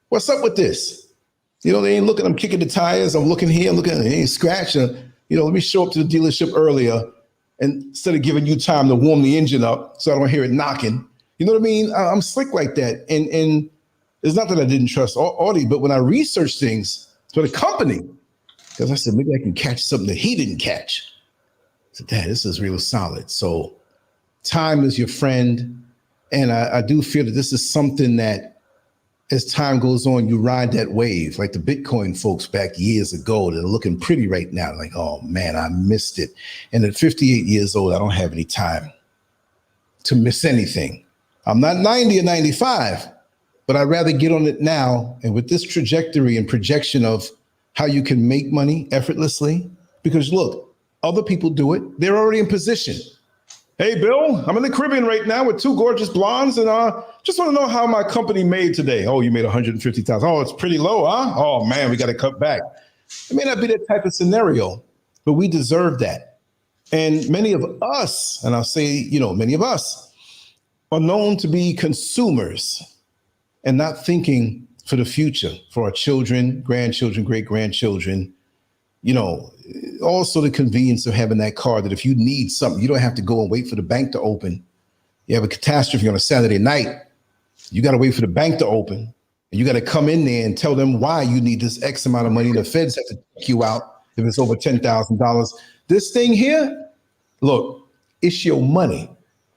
what's up with this? They ain't looking, I'm kicking the tires. I'm looking here, I'm looking, they ain't scratching. Let me show up to the dealership earlier and instead of giving you time to warm the engine up so I don't hear it knocking. You know what I mean? I'm slick like that. And it's not that I didn't trust Audie, but when I researched things for the company, because I said, maybe I can catch something that he didn't catch. I said, Dad, this is real solid. So time is your friend. And I do feel that this is something that as time goes on, you ride that wave, like the Bitcoin folks back years ago that are looking pretty right now. Like, oh man, I missed it. And at 58 years old, I don't have any time to miss anything. I'm not 90 or 95, but I'd rather get on it now. And with this trajectory and projection of how you can make money effortlessly, because look, other people do it. They're already in position. Hey, Bill, I'm in the Caribbean right now with two gorgeous blondes, and just want to know how my company made today. Oh, you made 150,000. Oh, it's pretty low, huh? Oh, man, we got to cut back. It may not be that type of scenario, but we deserve that. And many of us, and I'll say, many of us are known to be consumers and not thinking for the future, for our children, grandchildren, great-grandchildren. Also the convenience of having that card that if you need something, you don't have to go and wait for the bank to open. You have a catastrophe on a Saturday night, you got to wait for the bank to open, and you got to come in there and tell them why you need this X amount of money. The feds have to check you out. if it's over $10,000. This thing here, look, it's your money.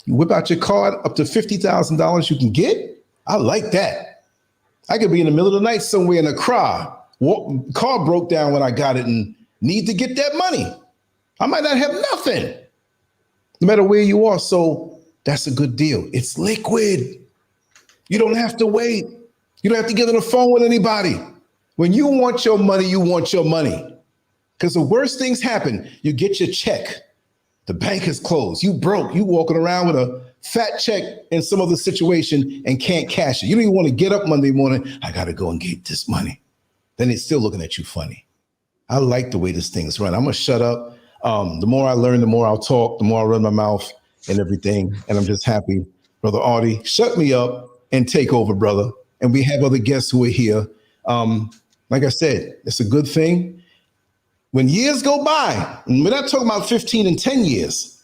You whip out your card, up to $50,000 you can get. I like that. I could be in the middle of the night somewhere in Accra. Car broke down when I got it and need to get that money. I might not have nothing, no matter where you are. So that's a good deal. It's liquid. You don't have to wait. You don't have to get on the phone with anybody. When you want your money, you want your money. Because the worst things happen. You get your check. The bank is closed. You broke. You walking around with a fat check in some other situation and can't cash it. You don't even want to get up Monday morning. I got to go and get this money. Then it's still looking at you funny. I like the way this thing's run. I'm going to shut up. The more I learn, the more I'll talk, the more I run my mouth and everything. And I'm just happy. Brother Artie, shut me up and take over, brother. And we have other guests who are here. Like I said, it's a good thing. When years go by, and we're not talking about 15 and 10 years,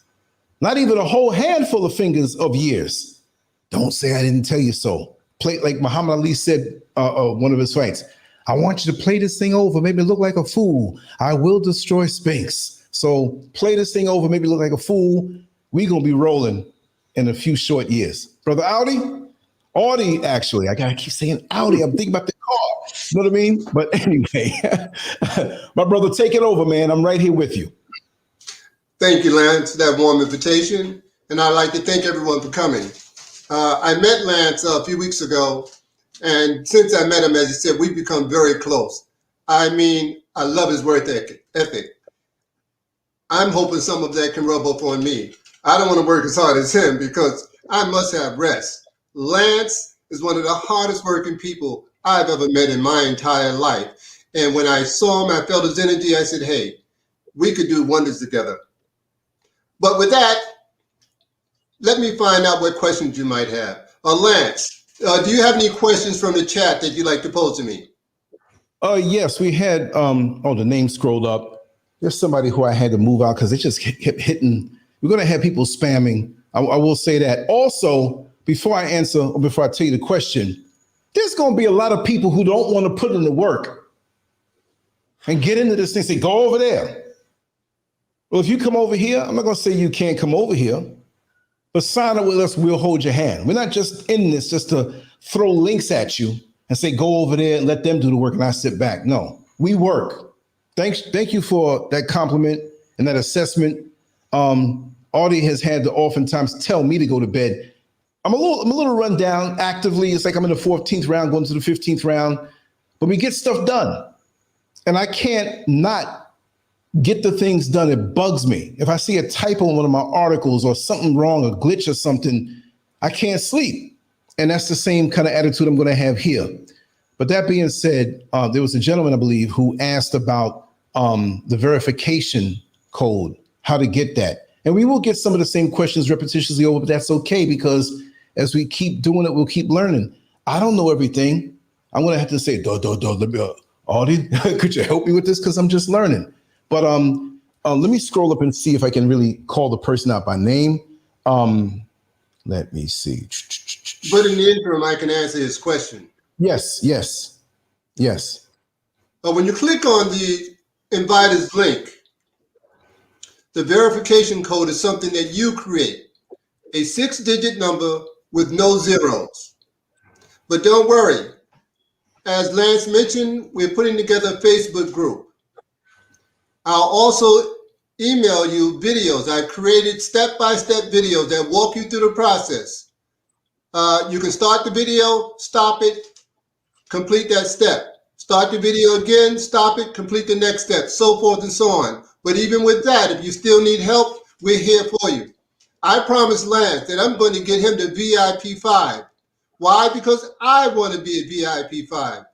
not even a whole handful of fingers of years, don't say I didn't tell you so. Play like Muhammad Ali said, one of his fights. I want you to play this thing over, make me look like a fool. I will destroy Spinks. So play this thing over, make me look like a fool. We're going to be rolling in a few short years. Brother Audi, actually, I got to keep saying Audi. I'm thinking about the car. You know what I mean? But anyway, my brother, take it over, man. I'm right here with you. Thank you, Lance, for that warm invitation. And I'd like to thank everyone for coming. I met Lance a few weeks ago. And since I met him, as he said, we've become very close. I mean, I love his work ethic. I'm hoping some of that can rub off on me. I don't want to work as hard as him because I must have rest. Lance is one of the hardest working people I've ever met in my entire life. And when I saw him, I felt his energy. I said, hey, we could do wonders together. But with that, let me find out what questions you might have. Lance, do you have any questions from the chat that you'd like to pose to me? Yes, we had, the name scrolled up. There's somebody who I had to move out because it just kept hitting. We're going to have people spamming. I will say that. Also, before I answer, or before I tell you the question, there's going to be a lot of people who don't want to put in the work and get into this thing, say, go over there. Well, if you come over here, I'm not going to say you can't come over here, but sign up with us, we'll hold your hand. We're not just in this just to throw links at you and say, go over there and let them do the work and I sit back. No, we work. Thank you for that compliment and that assessment. Audie has had to oftentimes tell me to go to bed. I'm a little run down actively. It's like I'm in the 14th round, going to the 15th round, but we get stuff done. And I can't not get the things done. It bugs me. If I see a typo in one of my articles or something wrong, a glitch or something, I can't sleep. And that's the same kind of attitude I'm going to have here. But that being said, there was a gentleman, I believe, who asked about the verification code, how to get that. And we will get some of the same questions repetitiously over, but that's okay because as we keep doing it, we'll keep learning. I don't know everything. I'm going to have to say, Audie, could you help me with this? Because I'm just learning. But let me scroll up and see if I can really call the person out by name. Let me see. But in the interim, I can answer his question. Yes. When you click on the inviters link, the verification code is something that you create, a 6-digit number with no zeros. But don't worry. As Lance mentioned, we're putting together a Facebook group. I'll also email you videos. I created step-by-step videos that walk you through the process. You can start the video, stop it, complete that step. Start the video again, stop it, complete the next step, so forth and so on. But even with that, if you still need help, we're here for you. I promised Lance that I'm going to get him to VIP 5. Why? Because I want to be a VIP 5.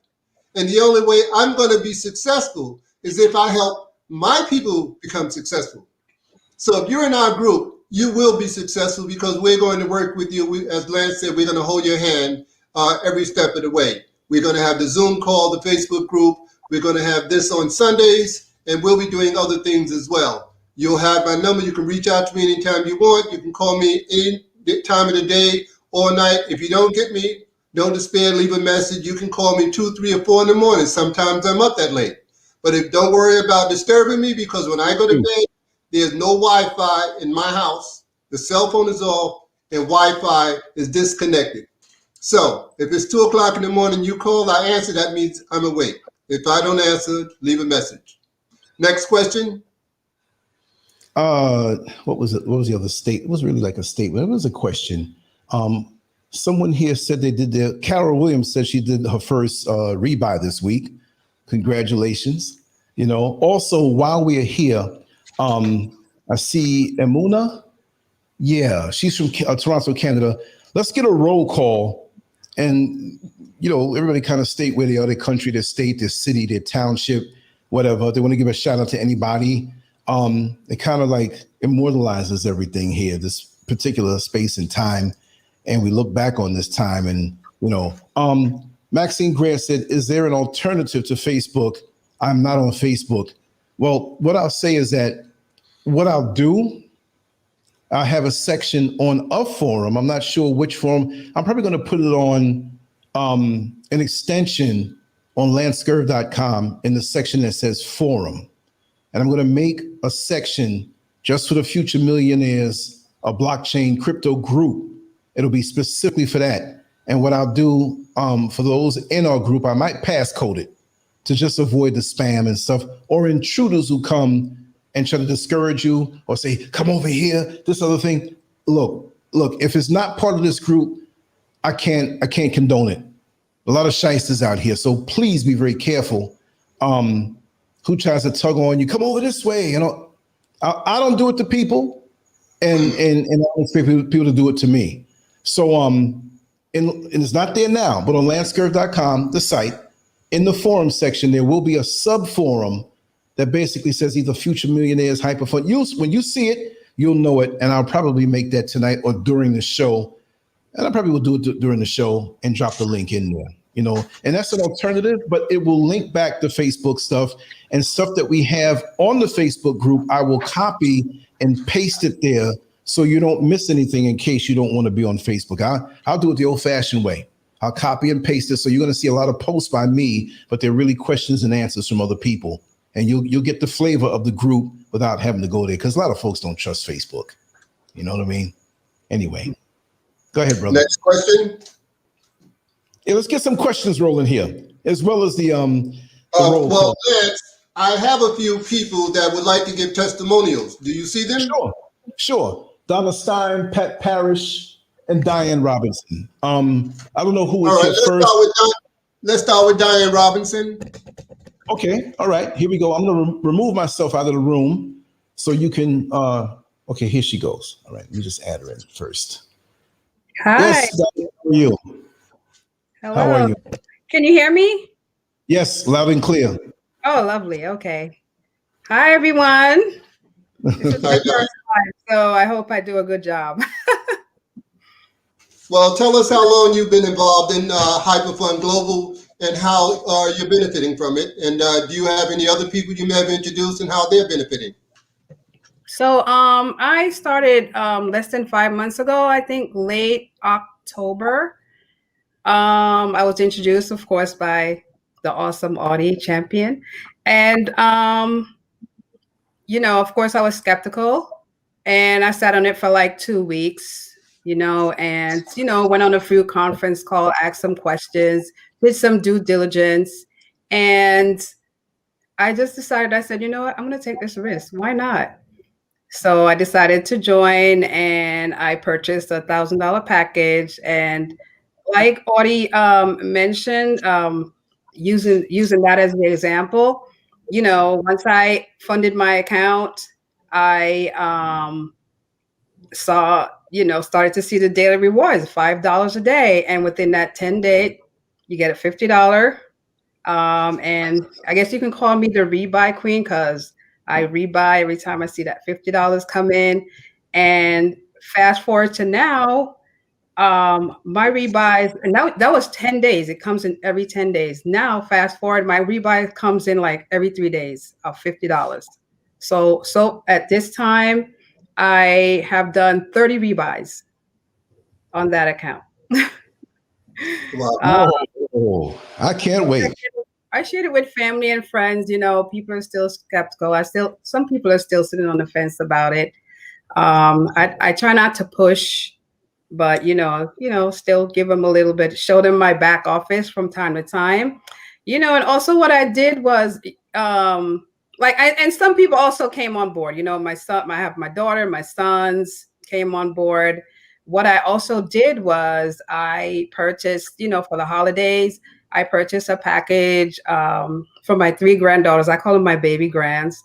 And the only way I'm going to be successful is if I help my people become successful. So if you're in our group, you will be successful because we're going to work with you. As Lance said, we're going to hold your hand every step of the way. We're going to have the Zoom call, the Facebook group. We're going to have this on Sundays, and we'll be doing other things as well. You'll have my number. You can reach out to me anytime you want. You can call me any time of the day or night. If you don't get me, don't despair. Leave a message. You can call me 2, 3, or 4 in the morning. Sometimes I'm up that late. But don't worry about disturbing me, because when I go to bed, there's no Wi-Fi in my house. The cell phone is off and Wi-Fi is disconnected. So if it's 2 o'clock in the morning, you call, I answer, that means I'm awake. If I don't answer, leave a message. Next question. What was it? What was the other state? It was really like a statement. It was a question. Someone here said they did their, Carol Williams said she did her first rebuy this week. Congratulations. You know, also while we're here, I see Emuna. Yeah, she's from Toronto, Canada. Let's get a roll call, and you know, everybody kind of state where they are, their country, their state, their city, their township, whatever. They want to give a shout out to anybody. It kind of like immortalizes everything here, this particular space and time, and we look back on this time, and you know, Maxine Grant said, "Is there an alternative to Facebook? I'm not on Facebook." Well, what I'll say is that what I'll do, I have a section on a forum. I'm not sure which forum. I'm probably going to put it on an extension on landscurve.com in the section that says forum. And I'm going to make a section just for the future millionaires, a blockchain crypto group. It'll be specifically for that. And what I'll do for those in our group, I might passcode it to just avoid the spam and stuff, or intruders who come and try to discourage you or say, come over here, this other thing. Look, if it's not part of this group, I can't condone it. A lot of shysters out here. So please be very careful. Who tries to tug on you, come over this way. You know, I don't do it to people, and I don't expect people to do it to me. So and it's not there now, but on landscurve.com, the site, in the forum section, there will be a sub forum that basically says either future millionaires, hyperfund. When you see it, you'll know it. And I'll probably make that tonight or during the show. And I probably will do it during the show and drop the link in there, you know, and that's an alternative, but it will link back to Facebook stuff and stuff that we have on the Facebook group. I will copy and paste it there so you don't miss anything in case you don't want to be on Facebook. I'll do it the old fashioned way. I'll copy and paste it. So you're going to see a lot of posts by me, but they're really questions and answers from other people. And you'll get the flavor of the group without having to go there, because a lot of folks don't trust Facebook. You know what I mean? Anyway, go ahead, brother. Next question. Yeah, let's get some questions rolling here, as well as the well, Lance, I have a few people that would like to give testimonials. Do you see them? Sure. Donna Stein, Pat Parrish, and Diane Robinson. I don't know who is here first. Let's start with Diane Robinson. Okay, all right, here we go. I'm going to remove myself out of the room so you can, okay, here she goes. All right, let me just add her in first. Hi. Yes, how are you? Hello. How are you? Can you hear me? Yes, loud and clear. Oh, lovely. Okay. Hi, everyone. This is my first time, so I hope I do a good job. Well, tell us how long you've been involved in Hyperfund Global and how you're benefiting from it. And do you have any other people you may have introduced and how they're benefiting? So I started less than 5 months ago, I think late October. I was introduced, of course, by the awesome Audie champion. And, you know, of course, I was skeptical. And I sat on it for like 2 weeks, you know, and, you know, went on a few conference calls, asked some questions, did some due diligence. And I just decided, I said, you know what, I'm going to take this risk. Why not? So I decided to join, and I purchased a $1,000 package. And like Audie mentioned, using that as an example, you know, once I funded my account, I saw, you know, started to see the daily rewards, $5 a day. And within that 10 day, you get a $50. And I guess you can call me the rebuy queen, because I rebuy every time I see that $50 come in. And fast forward to now, my rebuys, and that was 10 days. It comes in every 10 days. Now, fast forward, my rebuy comes in like every 3 days of $50. So at this time, I have done 30 rebuys on that account. Wow. I can't wait. I shared it with family and friends. People are still skeptical. Some people are still sitting on the fence about it. I try not to push, but still give them a little bit, show them my back office from time to time. And also what I did was, and some people also came on board. My son, I have my daughter, my sons came on board. What I also did was I purchased, for the holidays, I purchased a package for my three granddaughters. I call them my baby grands.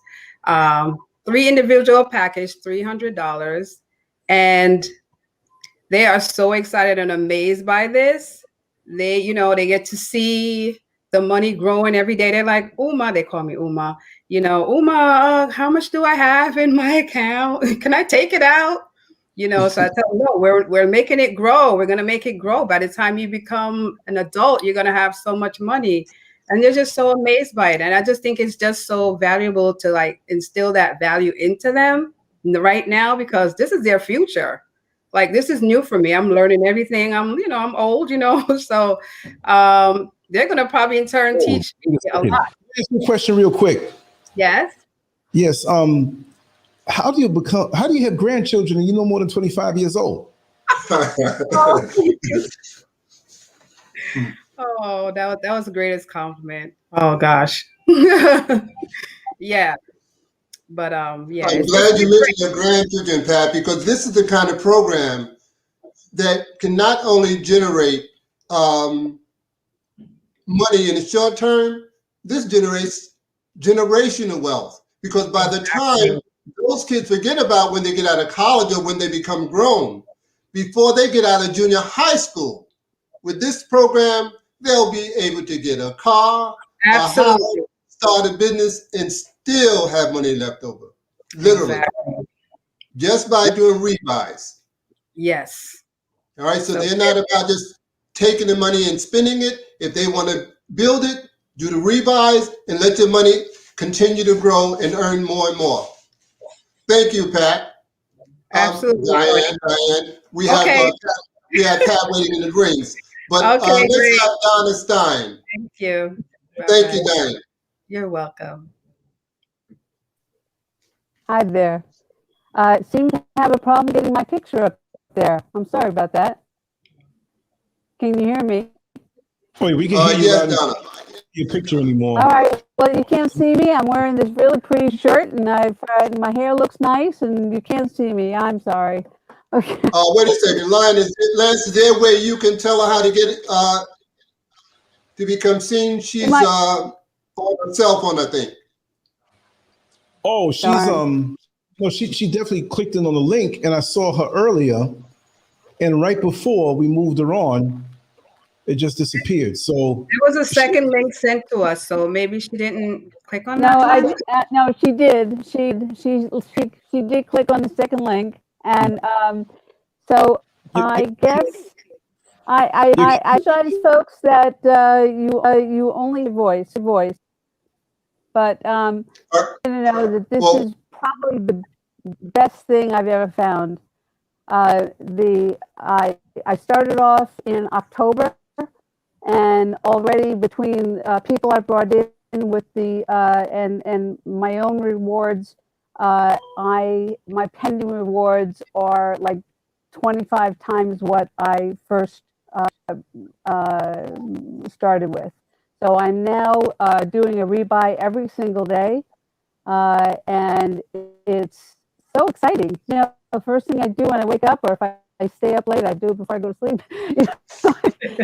Three individual package, $300. And they are so excited and amazed by this. They get to see the money growing every day. They're like, Uma, they call me Uma. Uma, how much do I have in my account? Can I take it out? So I tell them, no, we're making it grow. We're gonna make it grow. By the time you become an adult, you're gonna have so much money. And they're just so amazed by it. And I just think it's just so valuable to like instill that value into them right now, because this is their future. Like, this is new for me. I'm learning everything. I'm old, so they're gonna probably in turn teach me a lot. Ask you a question real quick. Yes. Yes. How do you have grandchildren and you're no more than 25 years old? Oh, that was the greatest compliment. Oh gosh. Yeah. But yeah. I'm glad you mentioned your grandchildren, Pat, because this is the kind of program that can not only generate money in the short term, this generates generational wealth. Because by the time those kids forget about when they get out of college or when they become grown, before they get out of junior high school, with this program, they'll be able to get a car, absolutely, a house, start a business, and still have money left over. Literally. Exactly. Just by doing rebuys. Yes. All right. So they're not about just taking the money and spending it. If they want to build it, do the rebuys and let your money continue to grow and earn more and more. Thank you, Pat. Absolutely. Diane. We have Pat waiting in the greens. But let's have Donna Stein. Thank you. Thank you, Diane. You're welcome. Hi there. Seem to have a problem getting my picture up there. I'm sorry about that. Can you hear me? Wait, we can hear you. Yes, Donna. Your picture anymore. All right. Well, you can't see me. I'm wearing this really pretty shirt, and my hair looks nice, and you can't see me. I'm sorry. Okay. Wait a second, Lance. Is there a way you can tell her how to get to become seen? She's on her cell phone, I think. Oh, she's no, she definitely clicked in on the link, and I saw her earlier, and right before we moved her on, it just disappeared. So there was a second link sent to us, so maybe she didn't click on that. No, she did. She did click on the second link, and so I guess I apologize, folks, that you only voice, but know that this is probably the best thing I've ever found. I started off in October, and already between people I brought in with the and my own rewards, my pending rewards are like 25 times what I first started with. So I'm now doing a rebuy every single day, and it's so exciting. The first thing I do when I wake up, or if I stay up late, I do it before I go to sleep.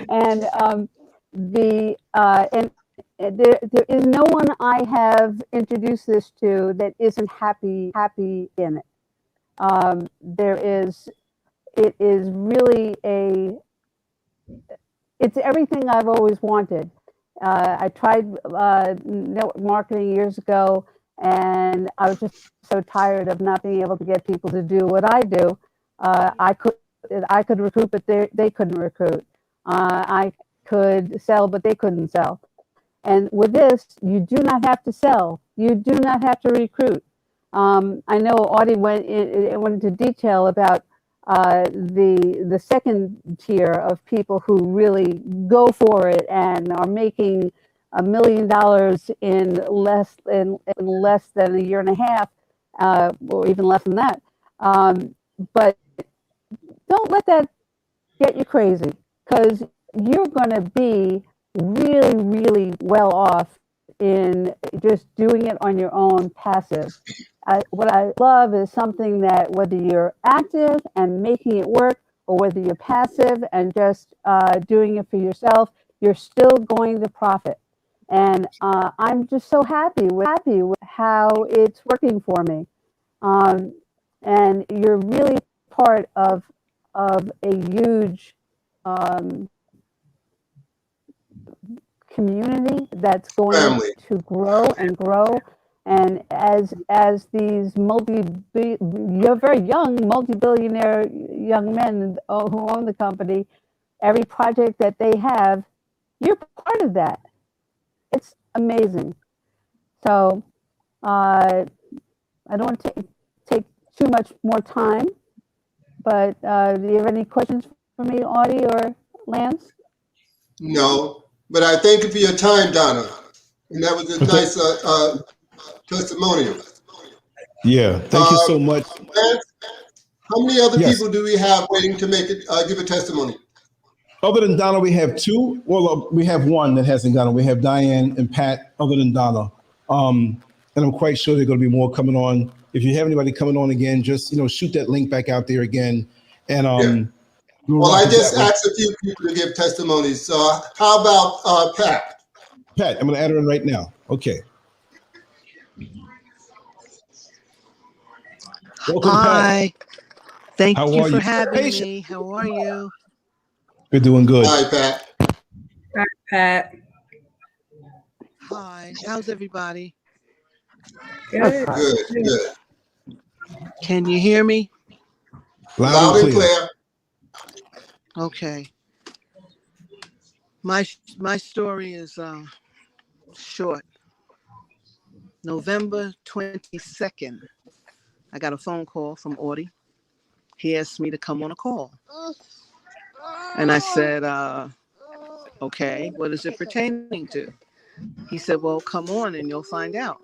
And there is no one I have introduced this to that isn't happy in it. It is really it's everything I've always wanted. I tried network marketing years ago, and I was just so tired of not being able to get people to do what I do. I could recruit, but they couldn't recruit. I could sell, but they couldn't sell. And with this, you do not have to sell. You do not have to recruit. I know Audie went into detail about the second tier of people who really go for it and are making $1 million in less than a year and a half, or even less than that. But don't let that get you crazy, because you're going to be really, really well off in just doing it on your own passive. What I love is something that whether you're active and making it work, or whether you're passive and just doing it for yourself, you're still going to profit. And I'm just so happy with how it's working for me. Um, and you're really part of a huge um, community that's going family. to grow and grow. And as these you're very young, multi-billionaire young men who own the company, every project that they have, you're part of that. It's amazing. So I don't want to take too much more time, but do you have any questions for me, Audie or Lance? No, but I thank you for your time, Donna. And that was a Okay. nice testimonial. Yeah, thank you so much. Lance, how many other Yes. people do we have waiting to make it give a testimony? Other than Donna, we have two. Well, we have one that hasn't gone. We have Diane and Pat. Other than Donna, and I'm quite sure there are going to be more coming on. If you have anybody coming on again, just shoot that link back out there again, and Yeah. we'll Well, rock I it just that way. asked a few people to give testimonies. So how about Pat? Pat, I'm going to add her in right now. Okay. Welcome, Hi. Pat. Thank How you are for you? having Patient. me. How are you? We're doing good. Hi, Pat. Hi, Pat. Hi. How's everybody? Good. Good, good. Can you hear me? Loud and Loud and clear. clear. Okay. My story is short. November 22nd, I got a phone call from Audie. He asked me to come on a call. And I said, okay, what is it pertaining to? He said, well, come on and you'll find out.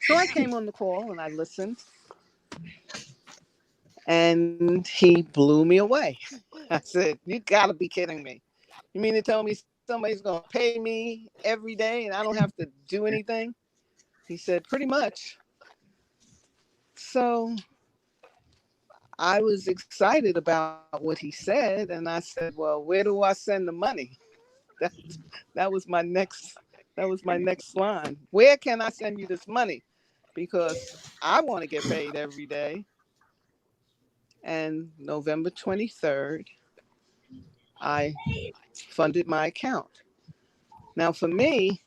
So I came on the call and I listened. And he blew me away. I said, you gotta be kidding me. You mean to tell me somebody's gonna pay me every day and I don't have to do anything? He said, pretty much. So I was excited about what he said. And I said, well, where do I send the money? That, that was my next line. Where can I send you this money? Because I want to get paid every day. And November 23rd, I funded my account. Now, for me,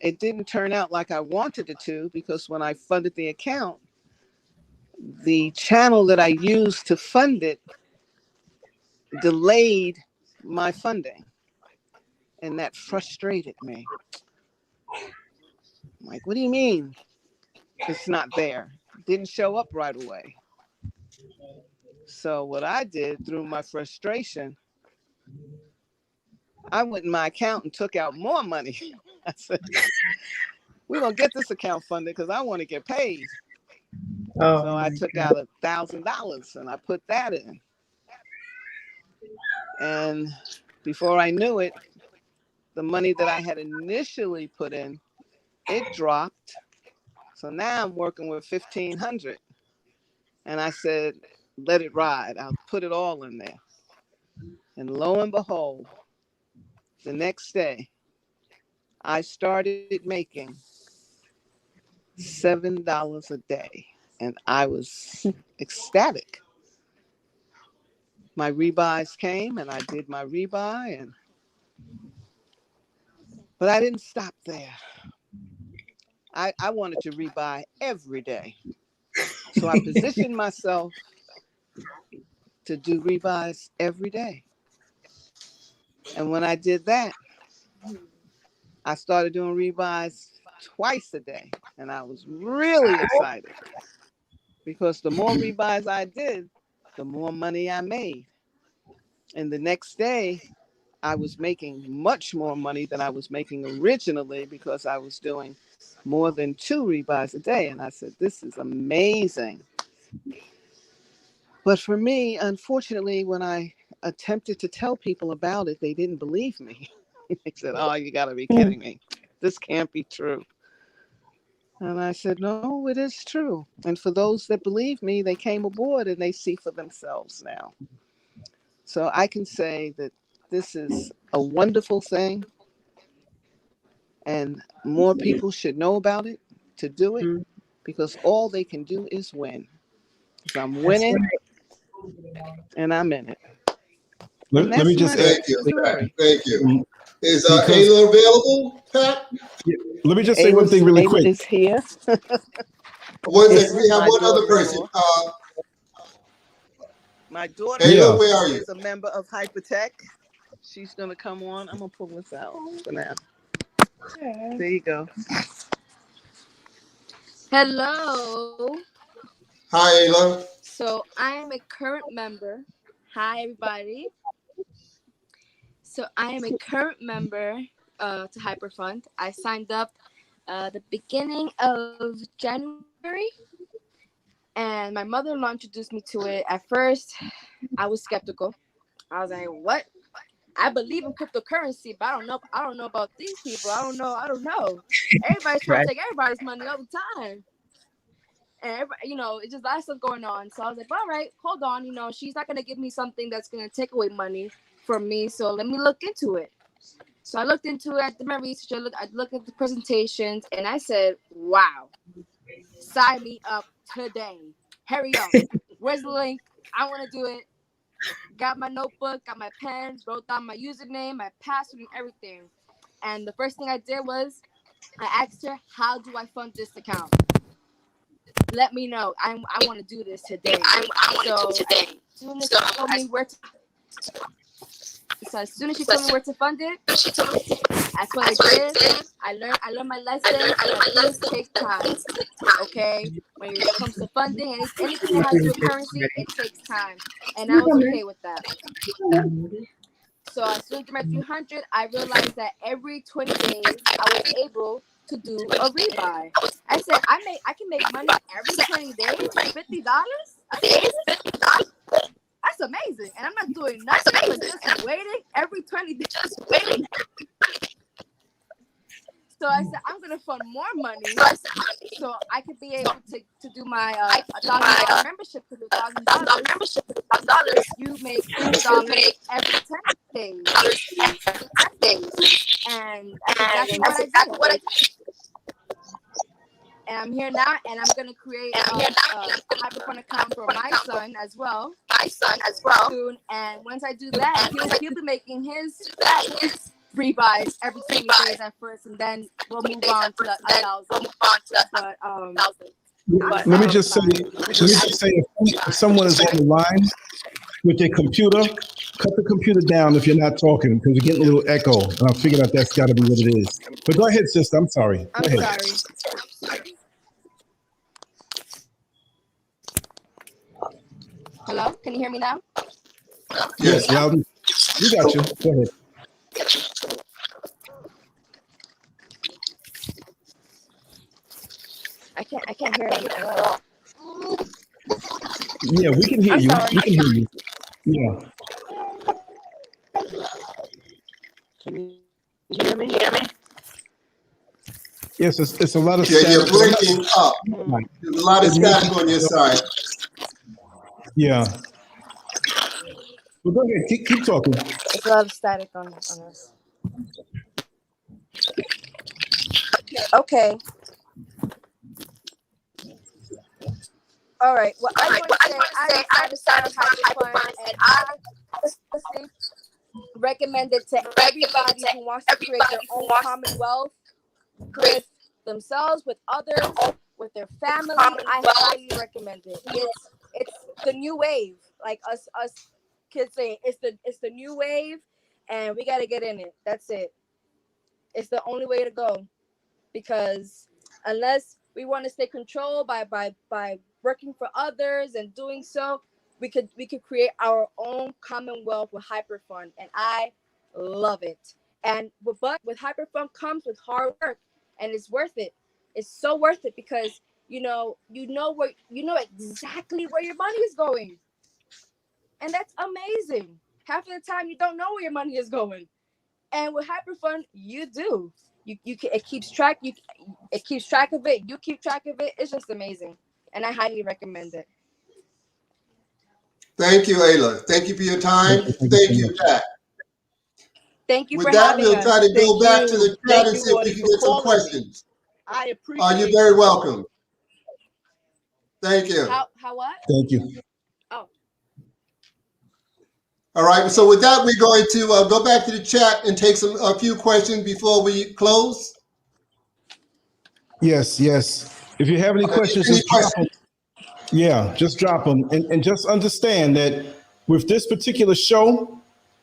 it didn't turn out like I wanted it to, because when I funded the account, the channel that I used to fund it delayed my funding. And that frustrated me. I'm like, what do you mean it's not there? It didn't show up right away. So what I did through my frustration, I went in my account and took out more money. I said, we're going to get this account funded because I want to get paid. Oh, So I took out $1,000 and I put that in. And before I knew it, the money that I had initially put in, it dropped. So now I'm working with $1,500. And I said, let it ride. I'll put it all in there. And lo and behold, the next day, I started making $7 a day. And I was ecstatic. My rebuys came and I did my rebuy, but I didn't stop there. I wanted to rebuy every day. So I positioned myself to do rebuys every day. And when I did that, I started doing rebuys twice a day. And I was really excited because the more rebuys I did, the more money I made. And the next day, I was making much more money than I was making originally because I was doing more than 2 rebuys a day. And I said, this is amazing. But for me, unfortunately, when I attempted to tell people about it, they didn't believe me. They said, oh, you got to be kidding me. This can't be true. And I said, no, it is true. And for those that believe me, they came aboard and they see for themselves now. So I can say that this is a wonderful thing. And more people should know about it to do it Mhm. because all they can do is win. Because I'm That's winning right. and I'm in it. And Let me that's just my add, Thank you, Pat. story. Thank you. Is because Ayla available, Pat? yeah, let me just say one thing really Ayla quick. is here. One second. Ayla, We have my one other person. daughter-in-law. My Ayla, Yeah, daughter-in-law where are you? is a member of Hypertech. She's going to come on. I'm going to pull this out for now. There you go. Hello. Hi, Ayla. So I am a current member. Hi, everybody. So I am a current member to Hyperfund. I signed up the beginning of January, and my mother-in-law introduced me to it. At first, I was skeptical. I was like, "What? I believe in cryptocurrency, but I don't know. I don't know about these people. I don't know. I don't know. Everybody's trying to Right. take everybody's money all the time." And it's just a lot of stuff going on. So I was like, all right, hold on. She's not gonna give me something that's gonna take away money from me. So let me look into it. So I looked into it. I did my research. I looked at the presentations, and I said, wow, sign me up today. Hurry up. Where's the link? I want to do it. Got my notebook, got my pen, wrote down my username, my password, and everything. And the first thing I did was I asked her, how do I fund this account? Let me know. I want to do this today. As soon as she told me where to fund it, that's what I did. I learned my lesson. That things take time. Okay, when it comes to funding, anything that has to do with currency, it takes time, and I was okay with that. So as soon as I did my 300, I realized that every 20 days I was able to do a rebuy. I said I can make money every 20 days, $50. That's amazing, and I'm not doing nothing but just waiting every 20 days. So I said I'm gonna fund more money so I could be able to do my $1,000 membership for $1,000. You make $50 every 10 days, and that's exactly what I did. And I'm here now, and I'm gonna create a Hyperfund account for my son as well soon. And once I do that, he'll be making his rebuys every 20 days at first, and then we'll move on to the 1,000. But let me just say, if someone is on the line with their computer, cut the computer down if you're not talking because you're getting a little echo, and I figured out that's got to be what it is. But go ahead, sister. I'm sorry. Go ahead. Sorry. Hello, can you hear me now? Yes, loud. We got you. Go ahead. I can't hear you at all. Yeah, we can hear you. We can hear you. Yeah. Can you hear me? Yes, it's a lot of Yeah, static. you're breaking up. There's a lot of static on your side. Yeah. Well, go ahead. Keep talking. It's a lot of static on us. Okay. All right. Well, I want to say I decided Hyperfund, and I honestly recommend it to everybody who wants to create their own commonwealth with themselves, with others, with their family. I highly recommend it. It's the new wave, like us kids saying. It's the new wave, and we got to get in it. That's it. It's the only way to go, because unless we want to stay controlled by working for others and doing so, we could create our own commonwealth with Hyperfund, and I love it. But with Hyperfund comes with hard work, and it's worth it. It's so worth it because you know exactly where your money is going, and that's amazing. Half of the time you don't know where your money is going, and with Hyperfund you do. It keeps track. It keeps track of it. You keep track of it. It's just amazing, and I highly recommend it. Thank you, Ayla. Thank you for your time. Thank you Thank so you, much. Pat. Thank you With for that, having we'll try us. to go Thank back to you. the chat Thank and you, see if we Audie, can for get some calling me. questions. I appreciate You're you. very welcome. Thank you. How what? Thank you. Oh, All right. So with that, we're going to go back to the chat and take a few questions before we close. Yes, yes. If you have any questions, Any just drop them. questions? Yeah, just drop them. And just understand that with this particular show,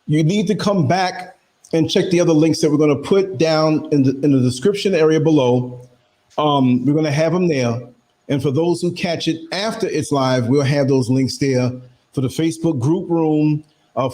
you need to come back and check the other links that we're going to put down in the description area below. We're going to have them there. And for those who catch it after it's live, we'll have those links there for the Facebook group room,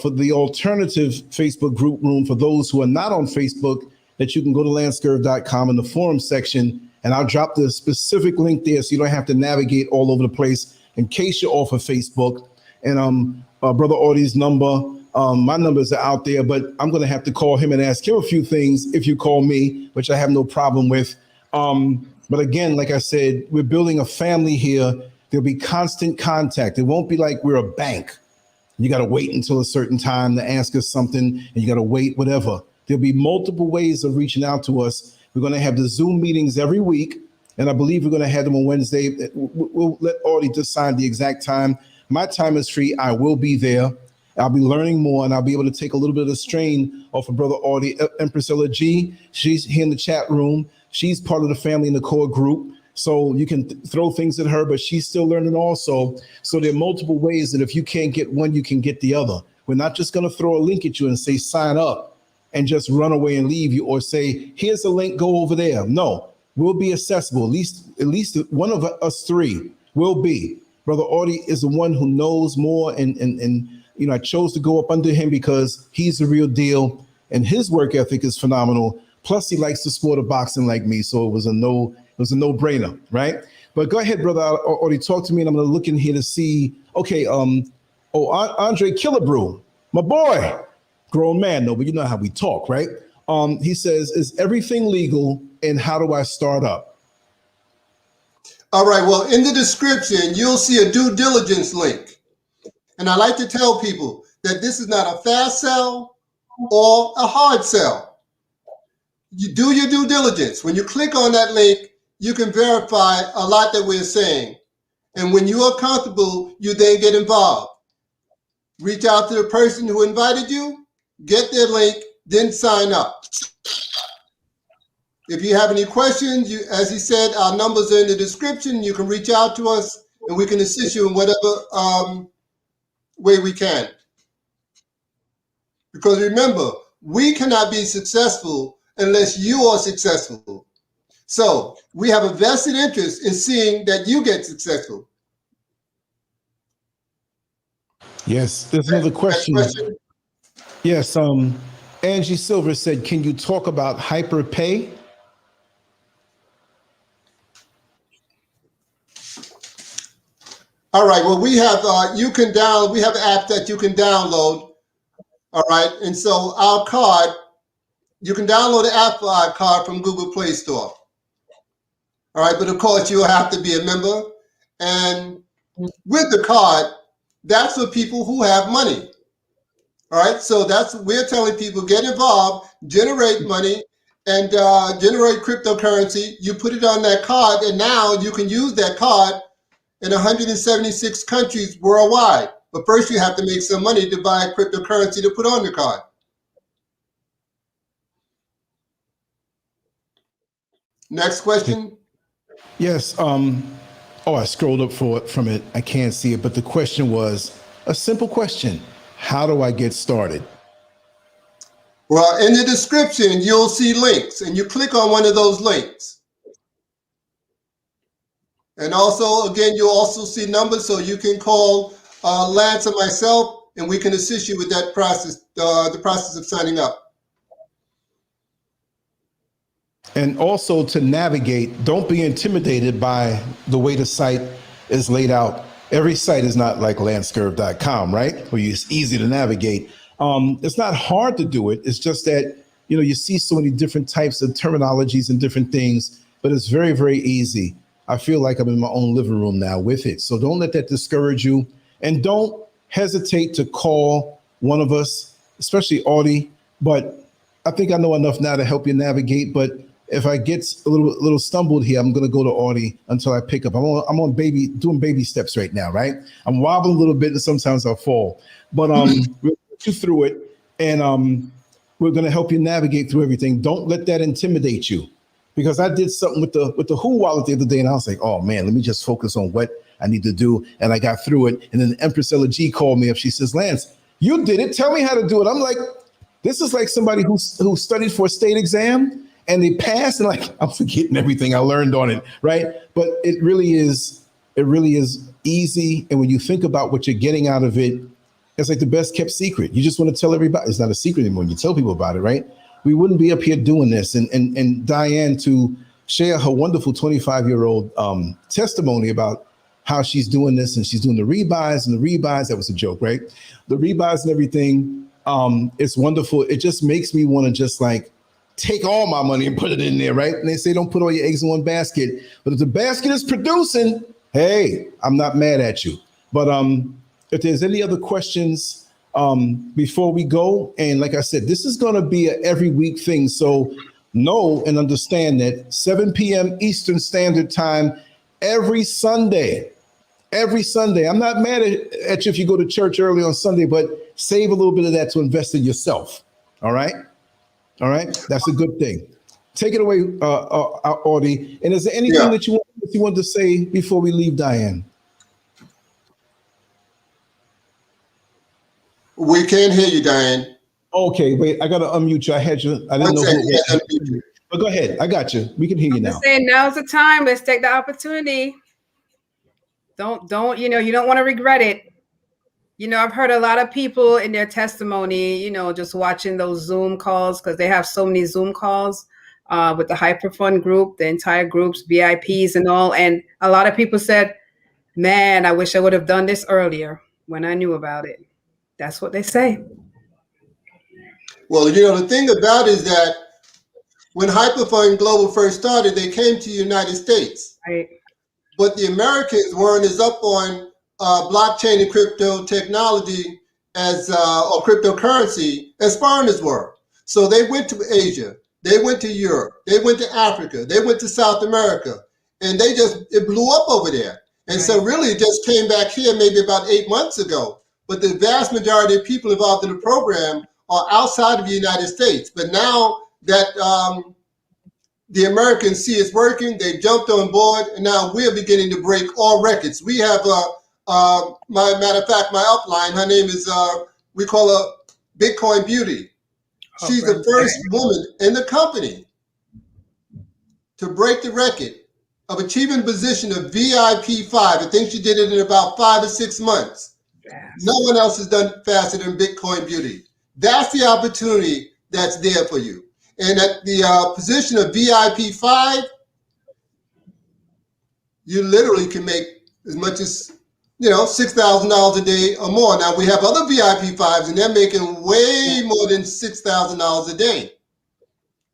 for the alternative Facebook group room, for those who are not on Facebook, that you can go to landscurve.com in the forum section. And I'll drop the specific link there so you don't have to navigate all over the place in case you're off of Facebook. And Brother Audie's number, my numbers are out there, but I'm going to have to call him and ask him a few things if you call me, which I have no problem with. But again, like I said, we're building a family here. There'll be constant contact. It won't be like we're a bank. You got to wait until a certain time to ask us something, and you got to wait, whatever. There'll be multiple ways of reaching out to us. We're going to have the Zoom meetings every week, and I believe we're going to have them on Wednesday. We'll let Audie decide the exact time. My time is free. I will be there. I'll be learning more, and I'll be able to take a little bit of the strain off of Brother Audie. And Priscilla G, she's here in the chat room. She's part of the family in the core group. So you can throw things at her, but she's still learning also. So there are multiple ways that if you can't get one, you can get the other. We're not just going to throw a link at you and say, sign up and just run away and leave you, or say, here's a link, go over there. No, we'll be accessible. At least one of us three will be. Brother Audie is the one who knows more. And you know, I chose to go up under him because he's the real deal and his work ethic is phenomenal. Plus, he likes the sport of boxing like me. So it was a no-brainer, right? But go ahead, brother Audie, talk to me, and I'm going to look in here to see. Okay, Andre Killebrew, my boy, grown man, no, but you know how we talk, right? He says, is everything legal, and how do I start up? All right. Well, in the description, you'll see a due diligence link. And I like to tell people that this is not a fast sell or a hard sell. You do your due diligence. When you click on that link, you can verify a lot that we're saying. And when you are comfortable, you then get involved. Reach out to the person who invited you, get their link, then sign up. If you have any questions, as he said, our numbers are in the description. You can reach out to us and we can assist you in whatever way we can. Because remember, we cannot be successful unless you are successful. So we have a vested interest in seeing that you get successful. Yes, there's another question. Yes, Angie Silver said, can you talk about hyperpay? All right, well, we have we have an app that you can download. All right, and so our card, you can download the app for our card from Google Play Store. All right, but of course you'll have to be a member. And with the card, that's for people who have money. All right, so we're telling people, get involved, generate money, and generate cryptocurrency. You put it on that card, and now you can use that card in 176 countries worldwide. But first you have to make some money to buy cryptocurrency to put on the card. Next question. Yes. I scrolled up from it. I can't see it, but the question was a simple question. How do I get started? Well, in the description, you'll see links, and you click on one of those links. And also, again, you'll also see numbers, so you can call Lance and myself, and we can assist you with that process, the process of signing up. And also to navigate, don't be intimidated by the way the site is laid out. Every site is not like landscurve.com, right? Where it's easy to navigate. It's not hard to do it. It's just that, you see so many different types of terminologies and different things, but it's very, very easy. I feel like I'm in my own living room now with it. So don't let that discourage you. And don't hesitate to call one of us, especially Audie. But I think I know enough now to help you navigate. But if I get a little stumbled here, I'm going to go to Audie until I pick up. I'm on doing baby steps right now, right? I'm wobbling a little bit and sometimes I'll fall. But we'll get you through it. And we're going to help you navigate through everything. Don't let that intimidate you. Because I did something with the Who wallet the other day, and I was like, oh man, let me just focus on what I need to do. And I got through it. And then the Empress LG called me up. She says, Lance, you did it. Tell me how to do it. I'm like, this is like somebody who studied for a state exam and they passed, and like, I'm forgetting everything I learned on it, right? But it really is easy. And when you think about what you're getting out of it, it's like the best kept secret. You just want to tell everybody. It's not a secret anymore when you tell people about it, right? We wouldn't be up here doing this. And Diane, to share her wonderful 25-year-old testimony about how she's doing this, and she's doing the rebuys and the rebuys. That was a joke, right? The rebuys and everything. It's wonderful. It just makes me want to just like take all my money and put it in there, right? And they say don't put all your eggs in one basket. But if the basket is producing, hey, I'm not mad at you. But if there's any other questions before we go, and like I said, this is going to be an every week thing. So know and understand that 7 p.m. Eastern Standard Time every Sunday. Every Sunday. I'm not mad at you if you go to church early on Sunday, but save a little bit of that to invest in yourself. All right? All right? That's a good thing. Take it away, Audie. And is there anything that you want to say before we leave, Diane? We can't hear you, Diane. Okay, wait, I got to unmute you. I didn't know who it was. But go ahead. I got you. We can hear you now. Saying now's the time. Let's take the opportunity. Don't, you don't want to regret it. I've heard a lot of people in their testimony, just watching those Zoom calls, because they have so many Zoom calls with the Hyperfund group, the entire groups, VIPs and all. And a lot of people said, man, I wish I would have done this earlier when I knew about it. That's what they say. Well, the thing about it is that when Hyperfund Global first started, they came to the United States. Right. But the Americans weren't as up on blockchain and crypto technology or cryptocurrency as foreigners were. So they went to Asia, they went to Europe, they went to Africa, they went to South America, and it blew up over there. And so really it just came back here maybe about 8 months ago. But the vast majority of people involved in the program are outside of the United States. But now that the Americans see it's working, they jumped on board, and now we're beginning to break all records. We have, matter of fact, my upline, her name is, we call her Bitcoin Beauty. She's the first woman in the company to break the record of achieving position of VIP 5. I think she did it in about 5 or 6 months. No one else has done faster than Bitcoin Beauty. That's the opportunity that's there for you. And at the position of VIP 5, you literally can make as much as, $6,000 a day or more. Now we have other VIP 5s and they're making way more than $6,000 a day.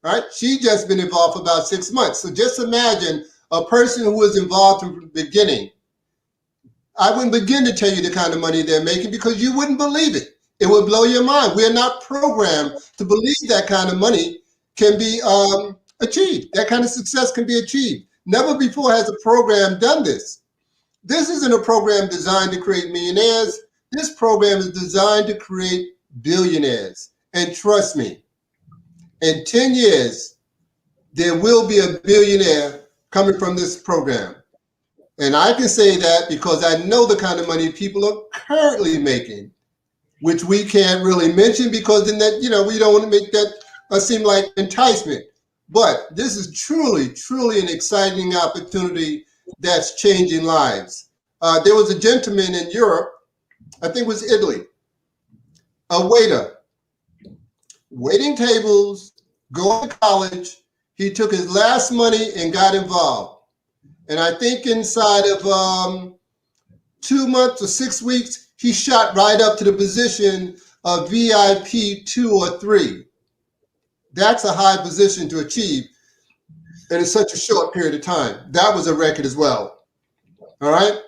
Right? She just been involved for about 6 months. So just imagine a person who was involved from the beginning. I wouldn't begin to tell you the kind of money they're making because you wouldn't believe it. It would blow your mind. We're not programmed to believe that kind of money can be achieved. That kind of success can be achieved. Never before has a program done this. This isn't a program designed to create millionaires. This program is designed to create billionaires. And trust me, in 10 years, there will be a billionaire coming from this program. And I can say that because I know the kind of money people are currently making, which we can't really mention because then that, we don't want to make that seem like enticement. But this is truly, truly an exciting opportunity that's changing lives. There was a gentleman in Europe, I think it was Italy, a waiter, waiting tables, going to college. he took his last money and got involved. And I think inside of 2 months or 6 weeks, he shot right up to the position of VIP 2 or 3. That's a high position to achieve in such a short period of time. That was a record as well. All right.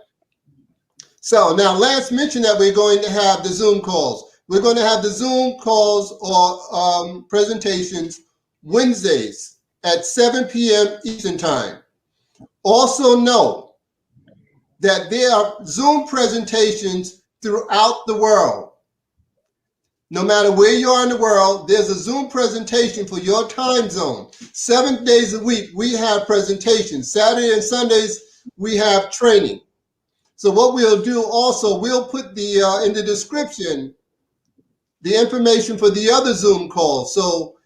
So now Lance mentioned that we're going to have the Zoom calls. We're going to have the Zoom calls or presentations Wednesdays at 7 p.m. Eastern Time. Also know that there are Zoom presentations throughout the world. No matter where you are in the world, there's a Zoom presentation for your time zone. 7 days a week, we have presentations. Saturday and Sundays, we have training. So what we'll do also, we'll put in the description the information for the other Zoom calls. So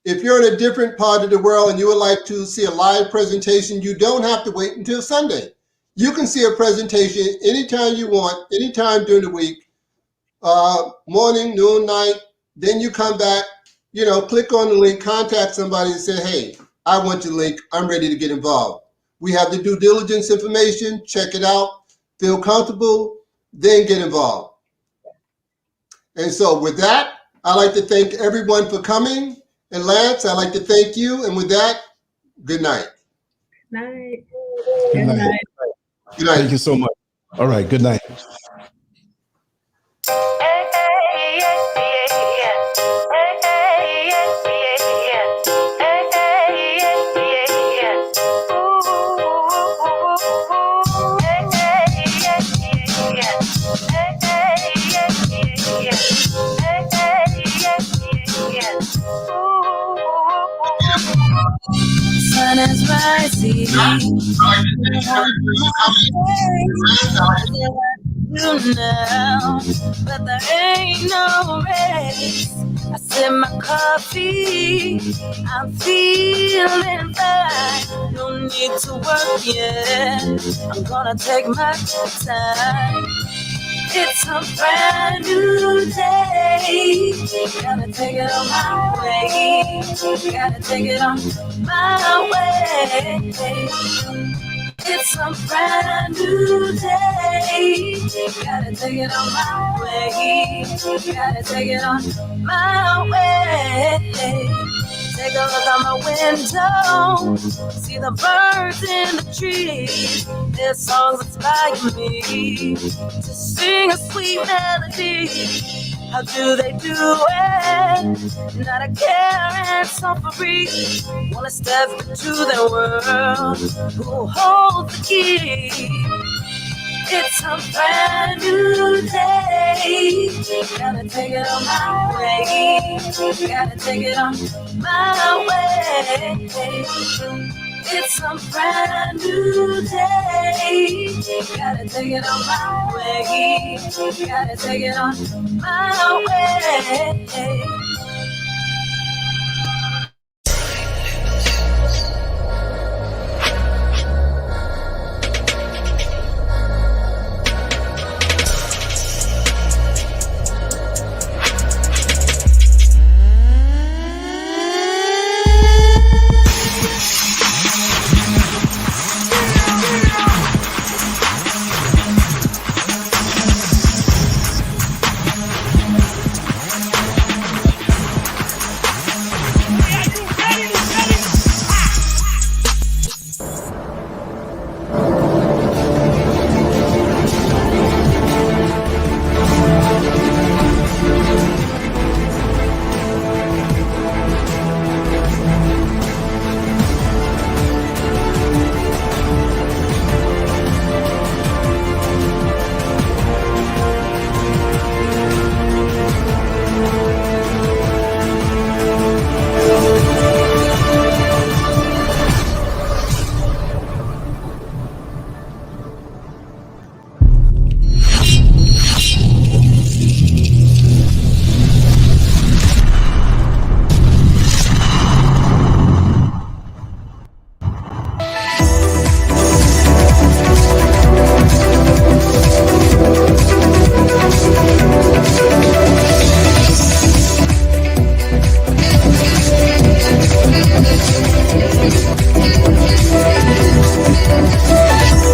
if you're in a different part of the world and you would like to see a live presentation, you don't have to wait until Sunday. You can see a presentation anytime you want, anytime during the week, morning, noon, night. Then you come back, click on the link, contact somebody and say, hey, I want your link. I'm ready to get involved. We have the due diligence information. Check it out. Feel comfortable, then get involved. And so with that, I'd like to thank everyone for coming. And Lance, I'd like to thank you. And with that, good night. Night. Good night. Good night. Thank you so much. All right. Good night. Sun is rising. You now, but there ain't no race. I sip my coffee. I'm feeling fine. No need to work yet. I'm gonna take my time. It's a brand new day. Gotta take it on my way. Gotta take it on my way. It's a brand new day. Gotta take it on my way. Gotta take it on my way. Take a look out my window. See the birds in the trees. Their songs inspire me to sing a sweet melody. How do they do it? Not a care and so free. Wanna step into their world. Who holds the key? It's a brand new day. Gotta take it on my way. Gotta take it on my way. It's a brand new day. Gotta take it on my way. Gotta take it on my way.